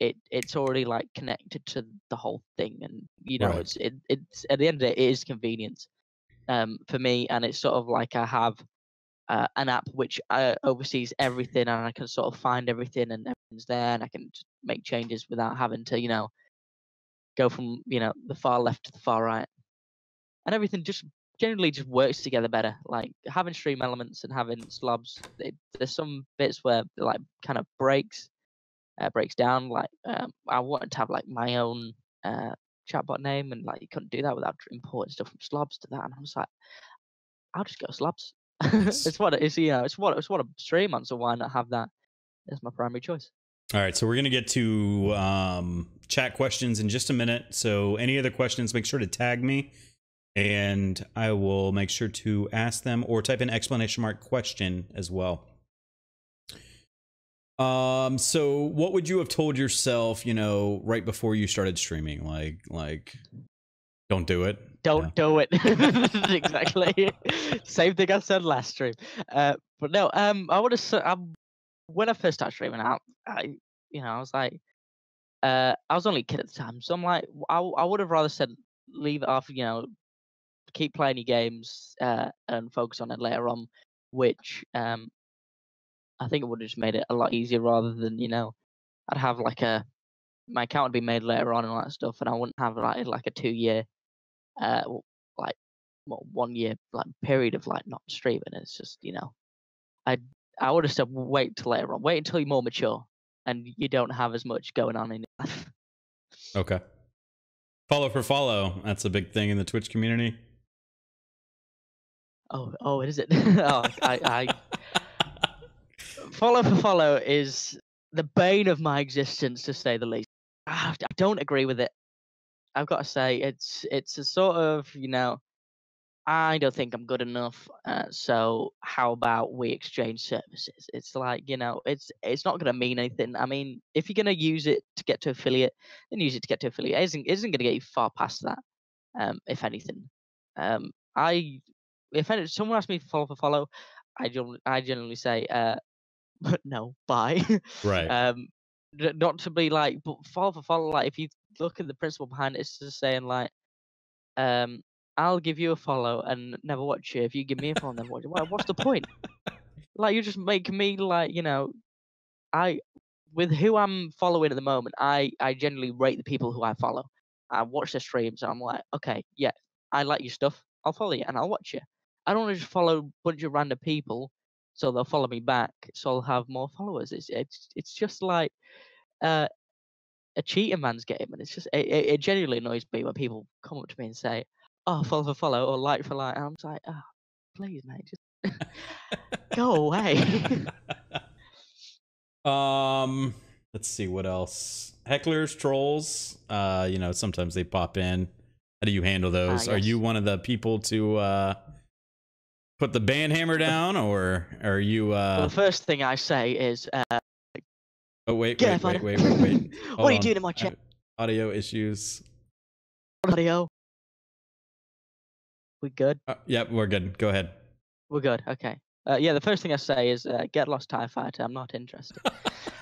it's already like connected to the whole thing, and Right. it's at the end of the day, it is convenience for me, and it's sort of like I have an app which oversees everything, and I can sort of find everything, and everything's there, and I can just make changes without having to go from the far left to the far right, and everything just generally just works together better. Like having stream elements and having slobs, there's some bits where it, like kind of breaks down. Like I wanted to have like my own chatbot name, and like you couldn't do that without importing stuff from slobs to that, and I was like, I'll just go slobs. Nice. It's what it is, it's what I stream on, so why not have that as my primary choice? All right, so we're gonna get to chat questions in just a minute. So any other questions, make sure to tag me, and I will make sure to ask them, or type in !question as well. So what would you have told yourself, right before you started streaming? Like, don't do it. Don't do it. Exactly. Same thing I said last stream. But no, I would have. When I first started streaming out, I was like, I was only a kid at the time, so I'm like, I would have rather said leave it off. Keep playing your games and focus on it later on, which I think it would have just made it a lot easier rather than I'd have like my account would be made later on and all that stuff, and I wouldn't have like a 2 year like 1 year like period of like not streaming. It's just I I would have said wait till later on, wait until you're more mature and you don't have as much going on in your life. Okay. Follow for follow. That's a big thing in the Twitch community. Oh, is it? I follow for follow is the bane of my existence, to say the least. I don't agree with it. I've got to say it's a sort of I don't think I'm good enough. So how about we exchange services? It's like it's not going to mean anything. I mean, if you're going to use it to get to affiliate, then use it to get to affiliate. It isn't going to get you far past that. If anything, I if someone asks me to follow for follow, I generally say no, bye. Right. Not to be like, but follow for follow. Like if you look at the principle behind it, it's just saying like um, I'll give you a follow and never watch you if you give me a follow and never watch you. What's the point? Like you're just making me like I with who I'm following at the moment. I generally rate the people who I follow. I watch their streams and I'm like, okay, yeah, I like your stuff. I'll follow you and I'll watch you. I don't want to just follow a bunch of random people so they'll follow me back so I'll have more followers. It's just like uh, a cheating man's game, and it's just it genuinely annoys me when people come up to me and say, "Oh, follow for follow or like for like," and I'm just like, "Oh, please, mate, just go away." Let's see what else. Hecklers, trolls. Sometimes they pop in. How do you handle those? Are you Yes. one of the people to put the band hammer down, or are you? Well, the first thing I say is, Oh wait. "Get Hold what are you on. doing in my chat, Audio issues. audio? We good? Yep, we're good. Go ahead. We're good. Okay. Yeah, the first thing I say is, "Get lost, TIE Fighter. I'm not interested."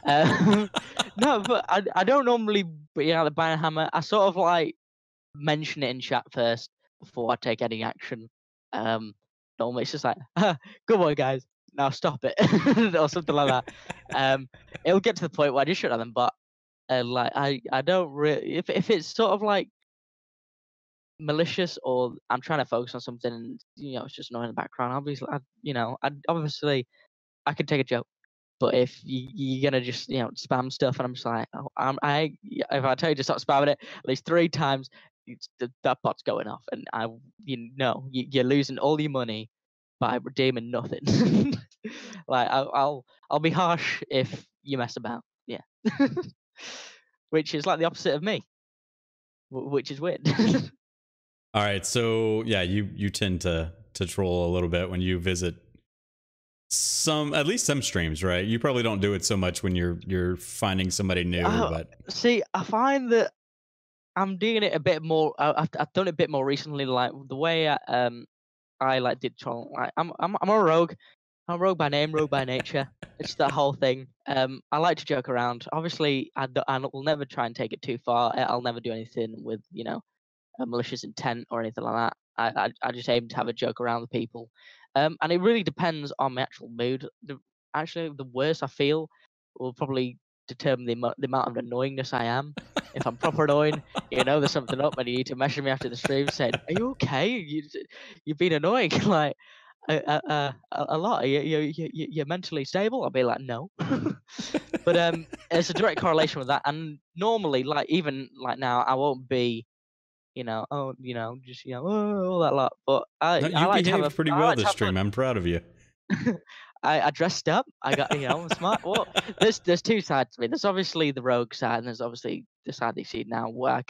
Uh, no, but I don't normally bring out the banner hammer. I sort of like mention it in chat first before I take any action. Um, Normally it's just like, "Good boy, guys. Now stop it," or something like that. It'll get to the point where I just shut down them, but like I don't really if it's sort of like malicious or I'm trying to focus on something and it's just annoying in the background. Obviously, obviously I could take a joke. But if you're gonna just spam stuff, and I'm just like, oh, if I tell you to stop spamming it at least 3 times, that bot's going off, and you're losing all your money by redeeming nothing. Like I'll be harsh if you mess about, yeah, which is like the opposite of me, which is weird. All right, so yeah, you tend to troll a little bit when you visit at least some streams, right? You probably don't do it so much when you're finding somebody new, but See, I find that I'm doing it a bit more. I've done it a bit more recently. Like the way I like did troll. Like I'm a rogue. I'm rogue by name, rogue by nature. It's that whole thing. I like to joke around. Obviously, I will never try and take it too far. I'll never do anything with, a malicious intent or anything like that. I just aim to have a joke around with people. And it really depends on my actual mood. Actually, the worse I feel will probably determine the amount of annoyingness I am. If I'm proper annoying, there's something up, and you need to message me after the stream saying, "Are you okay? You've been annoying like a lot. You're mentally stable." I'll be like, "No." But it's a direct correlation with that. And normally, like even like now, I won't be oh, all that lot. But No, I you like to have a behaved pretty I well like to this have fun. stream. I'm proud of you. I dressed up. I got I'm smart. Well, there's two sides to me. There's obviously the rogue side, and there's obviously the side that you see now where I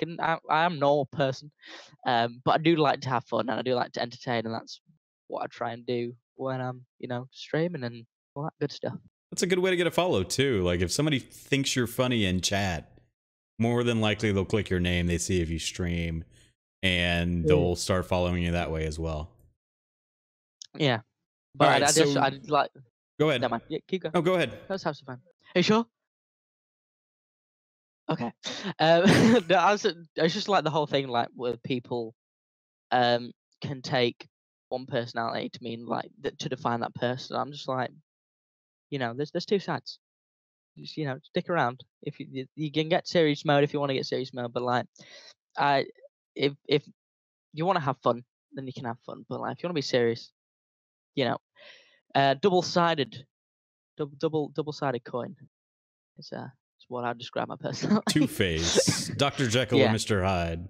am a normal person, but I do like to have fun and I do like to entertain, and that's what I try and do when I'm streaming and all that good stuff. That's a good way to get a follow too. Like if somebody thinks you're funny in chat, more than likely they'll click your name. They see if you stream, and they'll start following you that way as well. Yeah, All but right, so I like. go ahead. Never mind. Yeah, keep going. Oh, go ahead. Let's have some fun. Are you sure? Okay. No, I was just like the whole thing, like where people can take one personality to mean like to define that person. I'm just like, there's two sides. Just stick around. If you can get serious mode if you want to get serious mode, but like, I if you want to have fun, then you can have fun. But like, if you want to be serious, you know, double-sided, double-sided coin. It's what I describe my personality. Two-Face, Dr. Jekyll Yeah. and Mr. Hyde.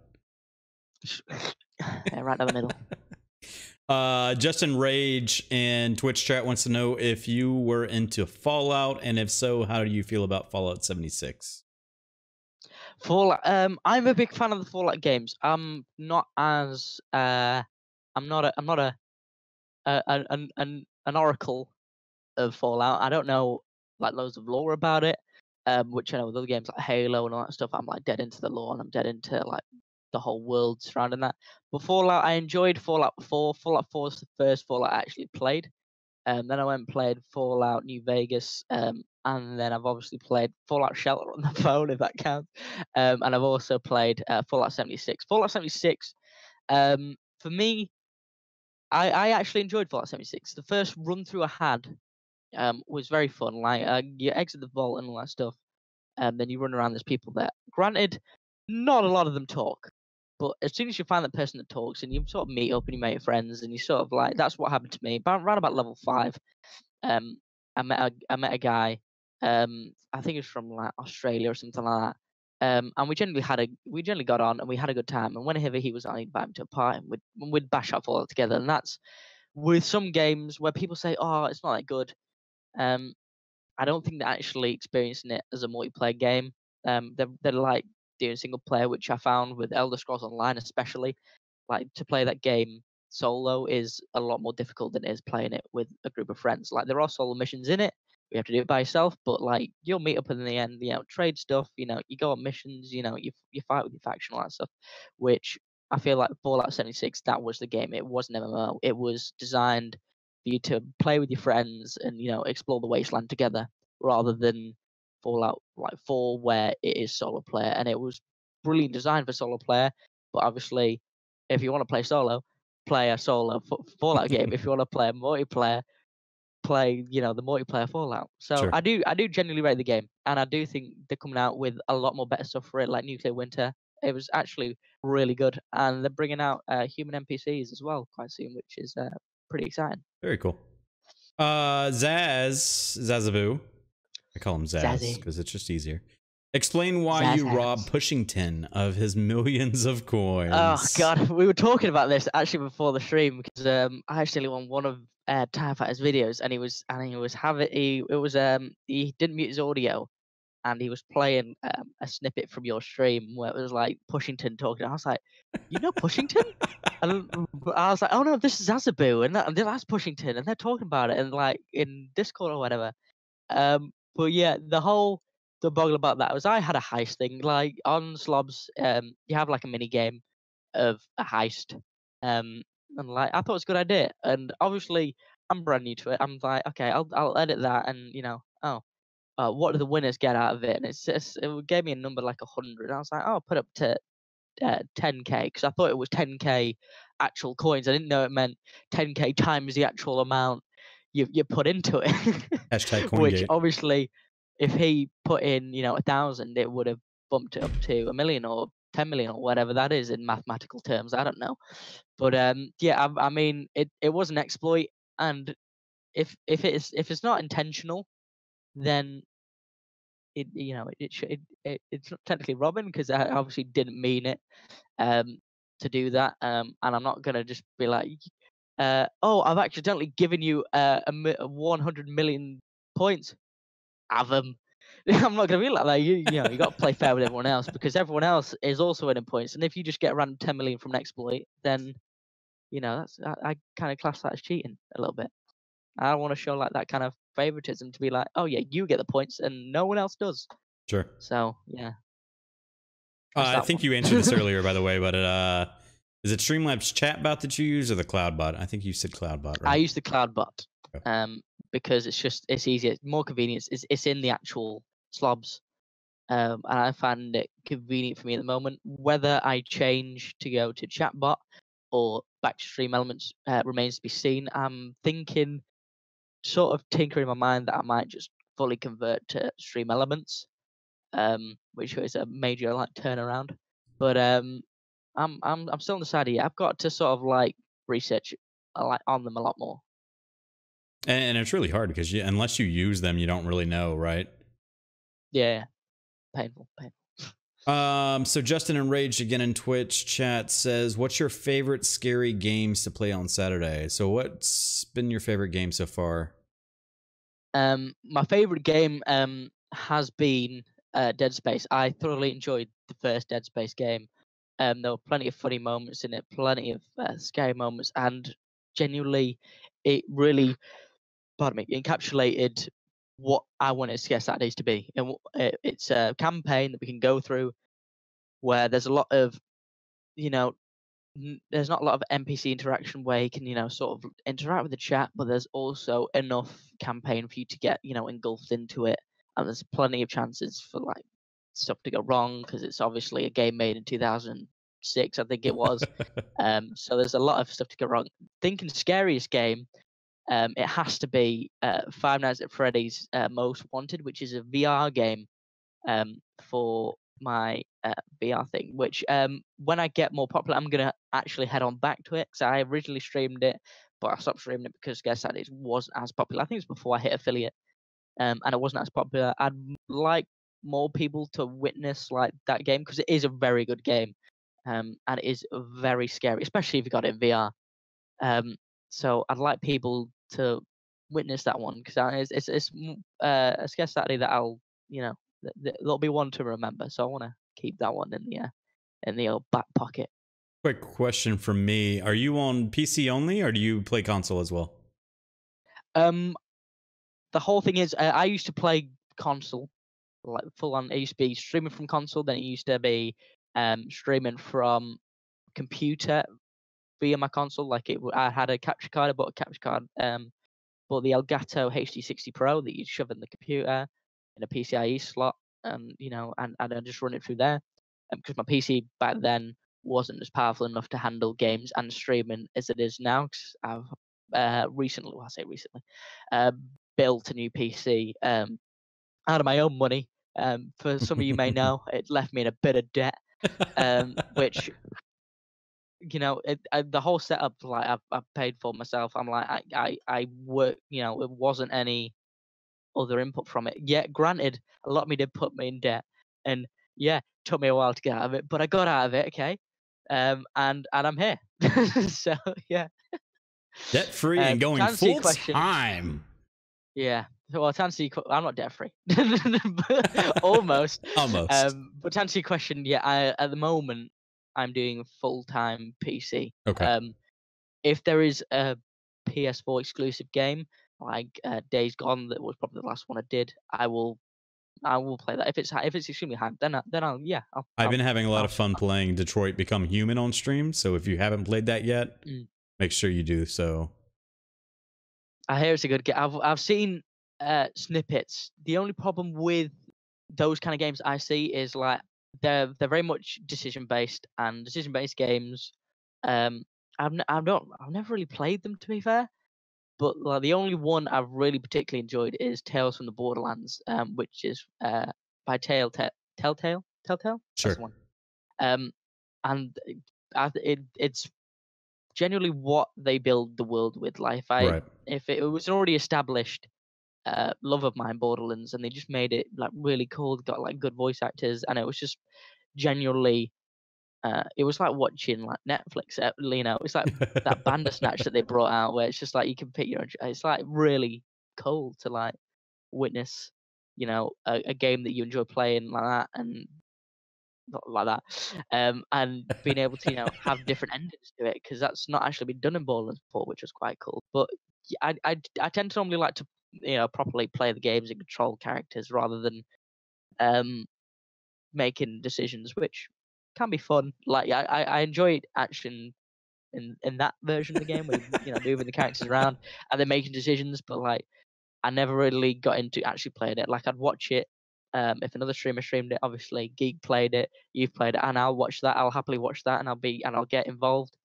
Yeah, right down the middle. Justin Rage in Twitch chat wants to know if you were into Fallout, and if so, how do you feel about Fallout 76? Fallout. I'm a big fan of the Fallout games. I'm not as I'm not an oracle of Fallout. I don't know like loads of lore about it. Which I know with other games like Halo and all that stuff, I'm like dead into the lore and I'm dead into like the whole world surrounding that. But Fallout, I enjoyed Fallout 4. Fallout 4 is the first Fallout I actually played. Then I went and played Fallout New Vegas, and then I've obviously played Fallout Shelter on the phone, if that counts. And I've also played Fallout 76. Fallout 76, for me, I actually enjoyed Fallout 76. The first run through I had was very fun. Like you exit the vault and all that stuff, and then you run around. There's people there. Granted, not a lot of them talk, but as soon as you find that person that talks, and you sort of meet up and you make friends, and you sort of like that's what happened to me. But around about level 5, um, I met a guy. I think he's from like Australia or something like that. And we generally got on and we had a good time. And whenever he was on, he'd invite me to a party and we'd bash up all together. And that's with some games where people say, "Oh, it's not that good." Um, I don't think they're actually experiencing it as a multiplayer game. They're like doing single player, which I found with Elder Scrolls Online, especially. Like to play that game solo is a lot more difficult than it is playing it with a group of friends. Like there are solo missions in it. You have to do it by yourself, but like you'll meet up in the end. Trade stuff. You go on missions. You fight with your faction, all that stuff. Which I feel like Fallout 76, that was the game. It wasn't MMO. It was designed for you to play with your friends and explore the wasteland together, rather than Fallout like 4, where it is solo player, and it was brilliant designed for solo player. But obviously, if you want to play solo, play a solo Fallout game. If you want to play a multiplayer, play the multiplayer Fallout. So Sure. I do genuinely rate the game, and I do think they're coming out with a lot more better stuff for it, like Nuclear Winter. It was actually really good, and they're bringing out human NPCs as well quite soon, which is pretty exciting. Very cool. Zazaboo. I call him Zaz because it's just easier. Explain why you robbed Pushington of his millions of coins. Oh god, we were talking about this actually before the stream because I actually won one of TIE Fighter's videos, and he didn't mute his audio, and he was playing a snippet from your stream where it was like Pushington talking. I was like, "You know Pushington?" And I was like, "Oh no, this is Zazaboo, and that's Pushington," and they're talking about it and like in Discord or whatever. But yeah, the boggle about that was I had a heist thing. Like on Slobs, you have like a mini game of a heist. And like I thought it was a good idea. And obviously I'm brand new to it. I'm like, okay, I'll edit that, and oh, what do the winners get out of it? And it gave me a number like 100. I was like, oh, I'll put up to 10k, because I thought it was 10k actual coins. I didn't know it meant 10k times the actual amount you put into it. Hashtag Which CoinGate. obviously, if he put in 1,000, it would have bumped it up to 1 million or 10 million or whatever that is in mathematical terms. I don't know, but yeah, I mean, it was an exploit, and if it's not intentional, then it's not technically robbing, because I obviously didn't mean it um to do that, and I'm not gonna just be like, oh, I've accidentally given you 100 million points. Have them. I'm not gonna be like that. You got to play fair with everyone else, because everyone else is also winning points, and if you just get a random 10 million from an exploit, then that's I kind of class that as cheating a little bit. I don't want to show like that kind of favoritism to be like, oh yeah, you get the points and no one else does. Sure. So yeah, that's I that think one. you answered this earlier, by the way, but is it Streamlabs chatbot that you use or the Cloudbot? I think you said Cloudbot, right? I use the Cloudbot, Okay. because it's easier, it's more convenient. It's in the actual slobs, and I find it convenient for me at the moment. Whether I change to go to chatbot or back to Stream Elements remains to be seen. I'm thinking, sort of tinkering in my mind, that I might just fully convert to Stream Elements, which is a major like turnaround. But I'm still undecided yet. I've got to sort of like research like on them a lot more. And it's really hard because unless you use them, you don't really know, right? Yeah, painful. So Justin Enraged again in Twitch chat says, "What's your favorite scary games to play on Saturday?" So what's been your favorite game so far? My favorite game has been Dead Space. I thoroughly enjoyed the first Dead Space game. There were plenty of funny moments in it, plenty of scary moments, and genuinely, it really, pardon me, encapsulated what I wanted Scare Saturdays to be. And it's a campaign that we can go through where there's a lot of, there's not a lot of NPC interaction where you can, sort of interact with the chat, but there's also enough campaign for you to get, engulfed into it. And there's plenty of chances for like stuff to go wrong, because it's obviously a game made in 2006, I think it was. So there's a lot of stuff to go wrong. Thinking scariest game, it has to be Five Nights at Freddy's Most Wanted, which is a VR game for my VR thing, which when I get more popular, I'm going to actually head on back to it, because I originally streamed it, but I stopped streaming it because Scare Saturdays wasn't as popular. I think it was before I hit affiliate, and it wasn't as popular. I'd like more people to witness like that game, because it is a very good game, and it is very scary, especially if you got it in VR. So I'd like people to witness that one, because it's a Scare Saturday that I'll there'll be one to remember. So I want to keep that one in the old back pocket. Quick question from me: are you on PC only, or do you play console as well? The whole thing is, I used to play console, like full on. It used to be streaming from console, then it used to be streaming from computer via my console. Like I had a capture card. I bought a capture card. Bought the Elgato HD60 Pro that you'd shove in the computer in a PCIe slot, and I just run it through there. Because my PC back then wasn't as powerful enough to handle games and streaming as it is now. Because I've recently, well, I say recently, built a new PC out of my own money. For some of you may know, it left me in a bit of debt, which the whole setup, like I've paid for myself. I'm like, I work, it wasn't any other input from it. Yeah, granted, a lot of me did put me in debt, and yeah, took me a while to get out of it, but I got out of it. Okay, and I'm here. So yeah, Debt free and going full time. Yeah. Well, to answer your I'm not debt free. Almost. Almost. But to answer your question, yeah, at the moment I'm doing full time PC. Okay. If there is a PS4 exclusive game like Days Gone, that was probably the last one I did, I will play that. If it's extremely high, then I've been having a lot of fun playing Detroit Become Human on stream. So if you haven't played that yet, make sure you do so. I hear it's a good game. I've seen snippets. The only problem with those kind of games I see is like they're very much decision based, and decision based games. Um, I've never really played them, to be fair. But like the only one I've really particularly enjoyed is Tales from the Borderlands, which is by Telltale. That's Sure. the one. Um, and it's genuinely what they build the world with. Like Right. if it was an already established love of mine, Borderlands, and they just made it like really cool, got like good voice actors, and it was just genuinely. It was like watching like Netflix. You know, it's like that Bandersnatch that they brought out, where it's just like you can pick your. It's like really cool to like witness, you know, a game that you enjoy playing like that, and not like that, and being able to, you know, have different endings to it, because that's not actually been done in Borderlands before, which was quite cool. But I tend to normally like to, you know, properly play the games and control characters rather than um making decisions, which can be fun. Like I enjoyed action in that version of the game where you know, moving the characters around and then making decisions, but like I never really got into actually playing it. Like I'd watch it. If another streamer streamed it, obviously Geek played it, you've played it, and I'll watch that. I'll happily watch that, and I'll get involved.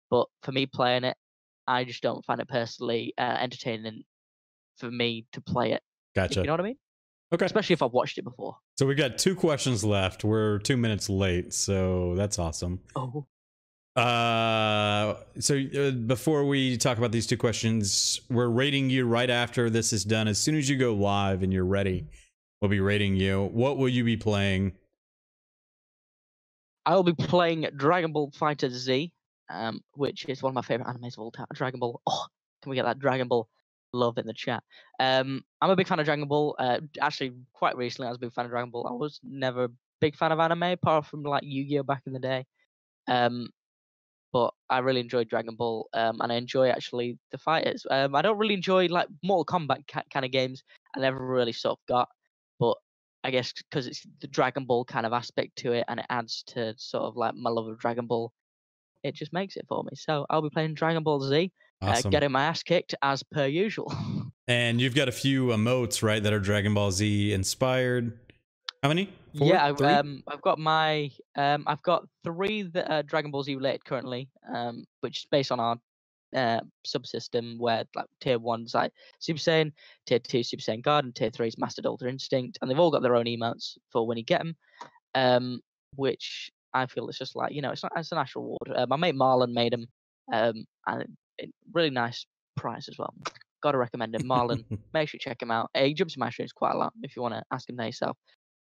But for me playing it, I just don't find it personally entertaining for me to play it. If you Gotcha. know what I mean? Okay. Especially if I've watched it before. So we got 2 questions left. We're 2 minutes late, so that's awesome. Oh. Before we talk about these 2 questions, we're rating you right after this is done. As soon as you go live and you're ready, we'll be rating you. What will you be playing? I'll be playing Dragon Ball Fighter Z, which is one of my favorite animes of all time. Dragon Ball. Oh, can we get that Dragon Ball love in the chat? I'm a big fan of Dragon Ball. Actually, quite recently, I was a big fan of Dragon Ball. I was never a big fan of anime, apart from like Yu-Gi-Oh back in the day. But I really enjoyed Dragon Ball, and I enjoy actually the fighters. I don't really enjoy like Mortal Kombat kind of games. I never really sort of got, but I guess because it's the Dragon Ball kind of aspect to it, and it adds to sort of like my love of Dragon Ball, it just makes it for me. So I'll be playing Dragon Ball Z, Awesome. getting my ass kicked as per usual. And you've got a few emotes, right, that are Dragon Ball Z inspired. How many? 4? Yeah, 3? I've got my I've got 3 that are Dragon Ball Z related currently, which is based on our subsystem, where like tier 1's like Super Saiyan, tier 2 Super Saiyan God, and tier 3 is Mastered Ultra Instinct, and they've all got their own emotes for when you get them, which I feel it's just like, you know, it's a nice reward. My mate Marlon made them, and really nice price as well. Gotta recommend him, Marlon. Make sure you check him out. He jumps in my streams quite a lot if you want to ask him there yourself.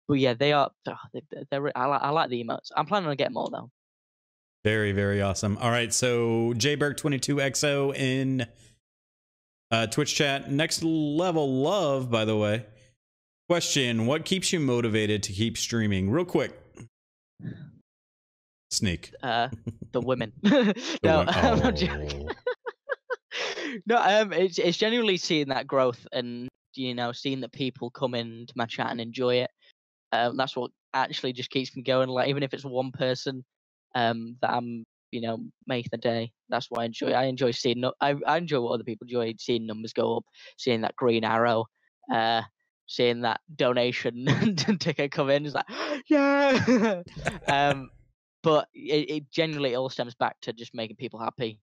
But yeah, they are. I like the emotes. I'm planning on getting more though. Very, very awesome. All right, so jberg22xo in Twitch chat. Next level love, by the way. Question: what keeps you motivated to keep streaming? Real quick. Sneak. The women. No, I'm not joking. No, it's genuinely seeing that growth, and you know, seeing that people come into my chat and enjoy it. That's what actually just keeps me going. Like even if it's one person, that I'm, you know, making the day. That's what I enjoy. I enjoy seeing. I enjoy what other people enjoy. Seeing numbers go up, seeing that green arrow, seeing that donation ticket come in. It's like, yeah. But it genuinely all stems back to just making people happy.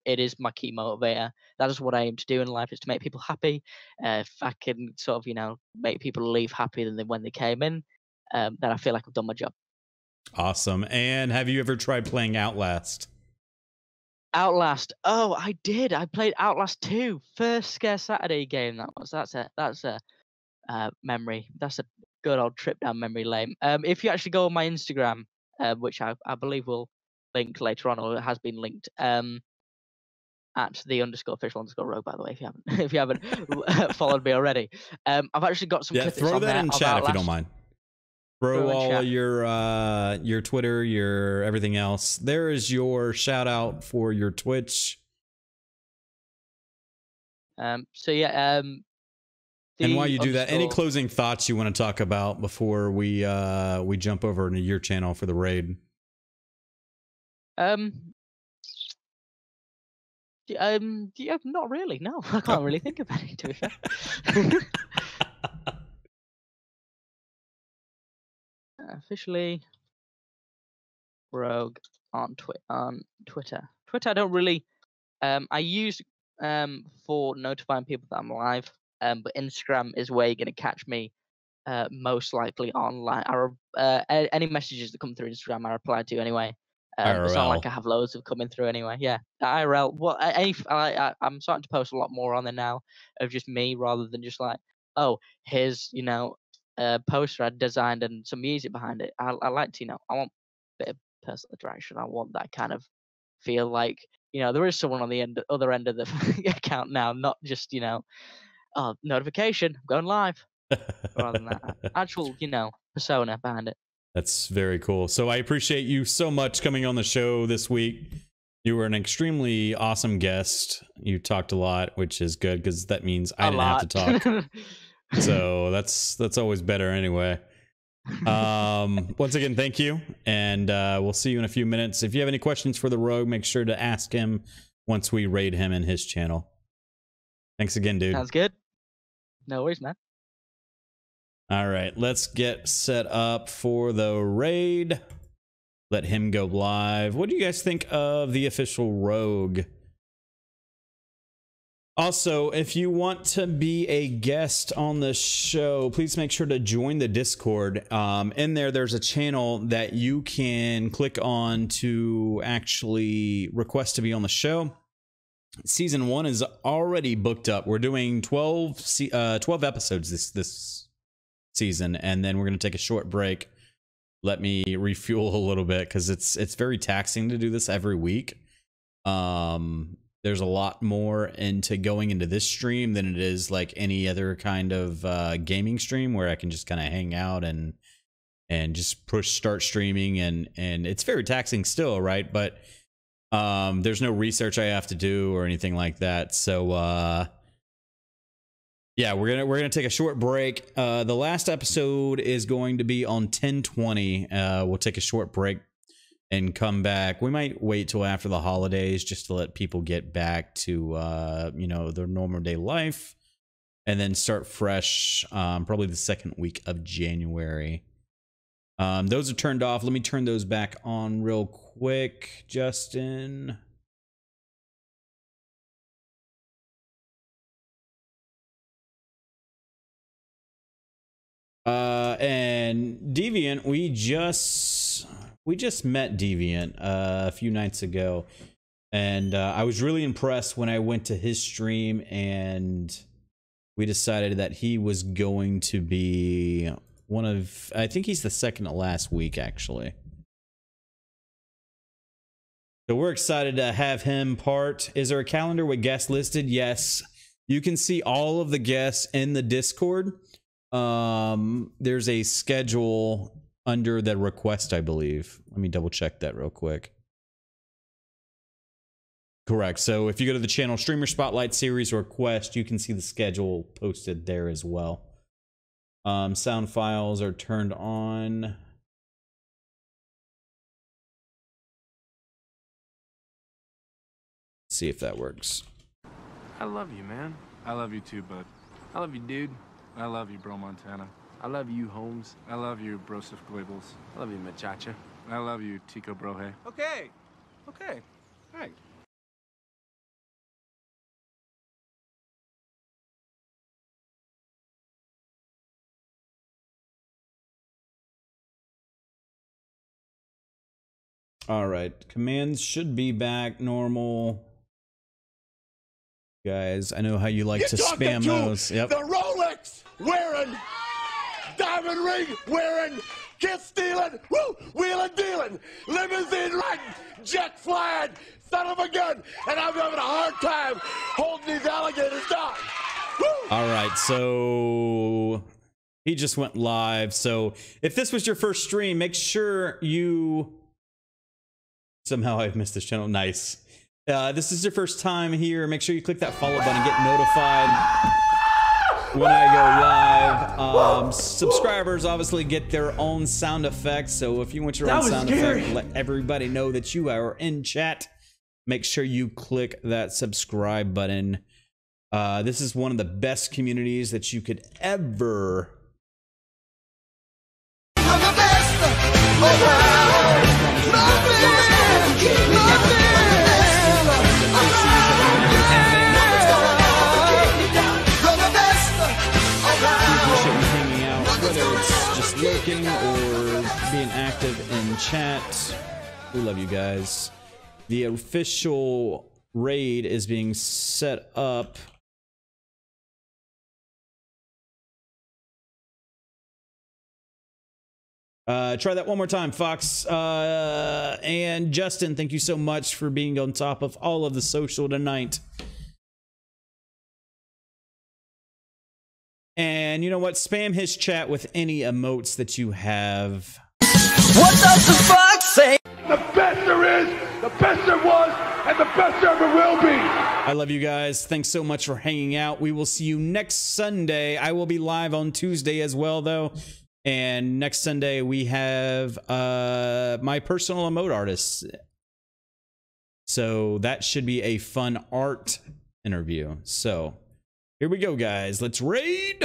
It is my key motivator. That is what I aim to do in life, is to make people happy. If I can sort of, you know, make people leave happier than when they came in, then I feel like I've done my job. Awesome. And have you ever tried playing Outlast? Outlast. Oh, I did. I played Outlast 2. First Scare Saturday game that was. That's a memory. That's a good old trip down memory lane. If you actually go on my Instagram, which I believe will link later on, or it has been linked, at _official_rogue, by the way, if you haven't if you haven't followed me already. I've actually got some clips throw on that there in chat if you don't mind. Throw all chat. your Twitter, your everything else. There is your shout out for your Twitch. So yeah, and while you do that, any closing thoughts you want to talk about before we jump over into your channel for the raid? Yeah, not really. No, I can't really think of any, to be fair. Officially Rogue on Twitter. Twitter, I don't really. I use for notifying people that I'm live. But Instagram is where you're gonna catch me. Most likely online. Any messages that come through Instagram, I reply to anyway. It's not like I IRL. have loads of coming through anyway. Yeah, IRL. Well, I'm starting to post a lot more on there now of just me rather than just like, oh, here's a poster I designed and some music behind it. I like to I want a bit of personal interaction. I want that kind of feel like there is someone on the other end of the account now, not just oh, notification, I'm going live, rather than that actual persona behind it. That's very cool. So I appreciate you so much coming on the show this week. You were an extremely awesome guest. You talked a lot, which is good because that means I didn't have to talk. So that's always better anyway. Once again, thank you, and we'll see you in a few minutes. If you have any questions for the Rogue, make sure to ask him once we raid him in his channel. Thanks again, dude. Sounds good. No worries, man. All right, let's get set up for the raid. Let him go live. What do you guys think of the official Rogue? Also, if you want to be a guest on the show, please make sure to join the Discord. In there's a channel that you can click on to actually request to be on the show. Season 1 is already booked up. We're doing 12 episodes this season, and then we're going to take a short break. Let me refuel a little bit because it's very taxing to do this every week. There's a lot more into going into this stream than it is like any other kind of gaming stream where I can just kind of hang out and just push start streaming, and it's very taxing still, right? But there's no research I have to do or anything like that. So yeah, we're gonna take a short break. The last episode is going to be on 10/20. We'll take a short break and come back. We might wait till after the holidays just to let people get back to their normal day life, and then start fresh probably the second week of January. Those are turned off. Let me turn those back on real quick, Justin. And Deviant, we just met Deviant a few nights ago, and I was really impressed when I went to his stream, and we decided that he was going to be one of, I think he's the second to last week actually. So we're excited to have him part. Is there a calendar with guests listed? Yes, you can see all of the guests in the Discord. There's a schedule under the request, I believe. Let me double check that real quick. Correct. So if you go to the channel Streamer Spotlight Series request, you can see the schedule posted there as well. Sound files are turned on. Let's see if that works. I love you, man. I love you too, bud. I love you, dude. I love you, bro Montana. I love you, Holmes. I love you, Broseph Goebbels. I love you, Machacha. I love you, Tico Brohe. Okay. Okay. All right. All right. Commands should be back normal. Guys, I know how you like to spam those. Yep. The Rolex wearing, diamond ring wearing, kiss stealing, woo, wheeling dealing, limousine riding, jet flying, son of a gun, and I'm having a hard time holding these alligators down. Woo. All right, so he just went live. So if this was your first stream, make sure you... Somehow I've missed this channel. Nice. This is your first time here. Make sure you click that follow button, get notified when I go live. Subscribers obviously get their own sound effects. So if you want your own sound effect, let everybody know that you are in chat. make sure you click that subscribe button. This is one of the best communities that you could ever hanging out, whether it's just lurking or being active in chat. We love you guys. The official raid is being set up. Try that one more time, Fox. And Justin, thank you so much for being on top of all of the social tonight. And you know what? Spam his chat with any emotes that you have. What does the fox say? The best there is, the best there was, and the best there ever will be. I love you guys. Thanks so much for hanging out. We will see you next Sunday. I will be live on Tuesday as well, though. And next Sunday we have my personal emote artists. So that should be a fun art interview. So here we go, guys. Let's raid.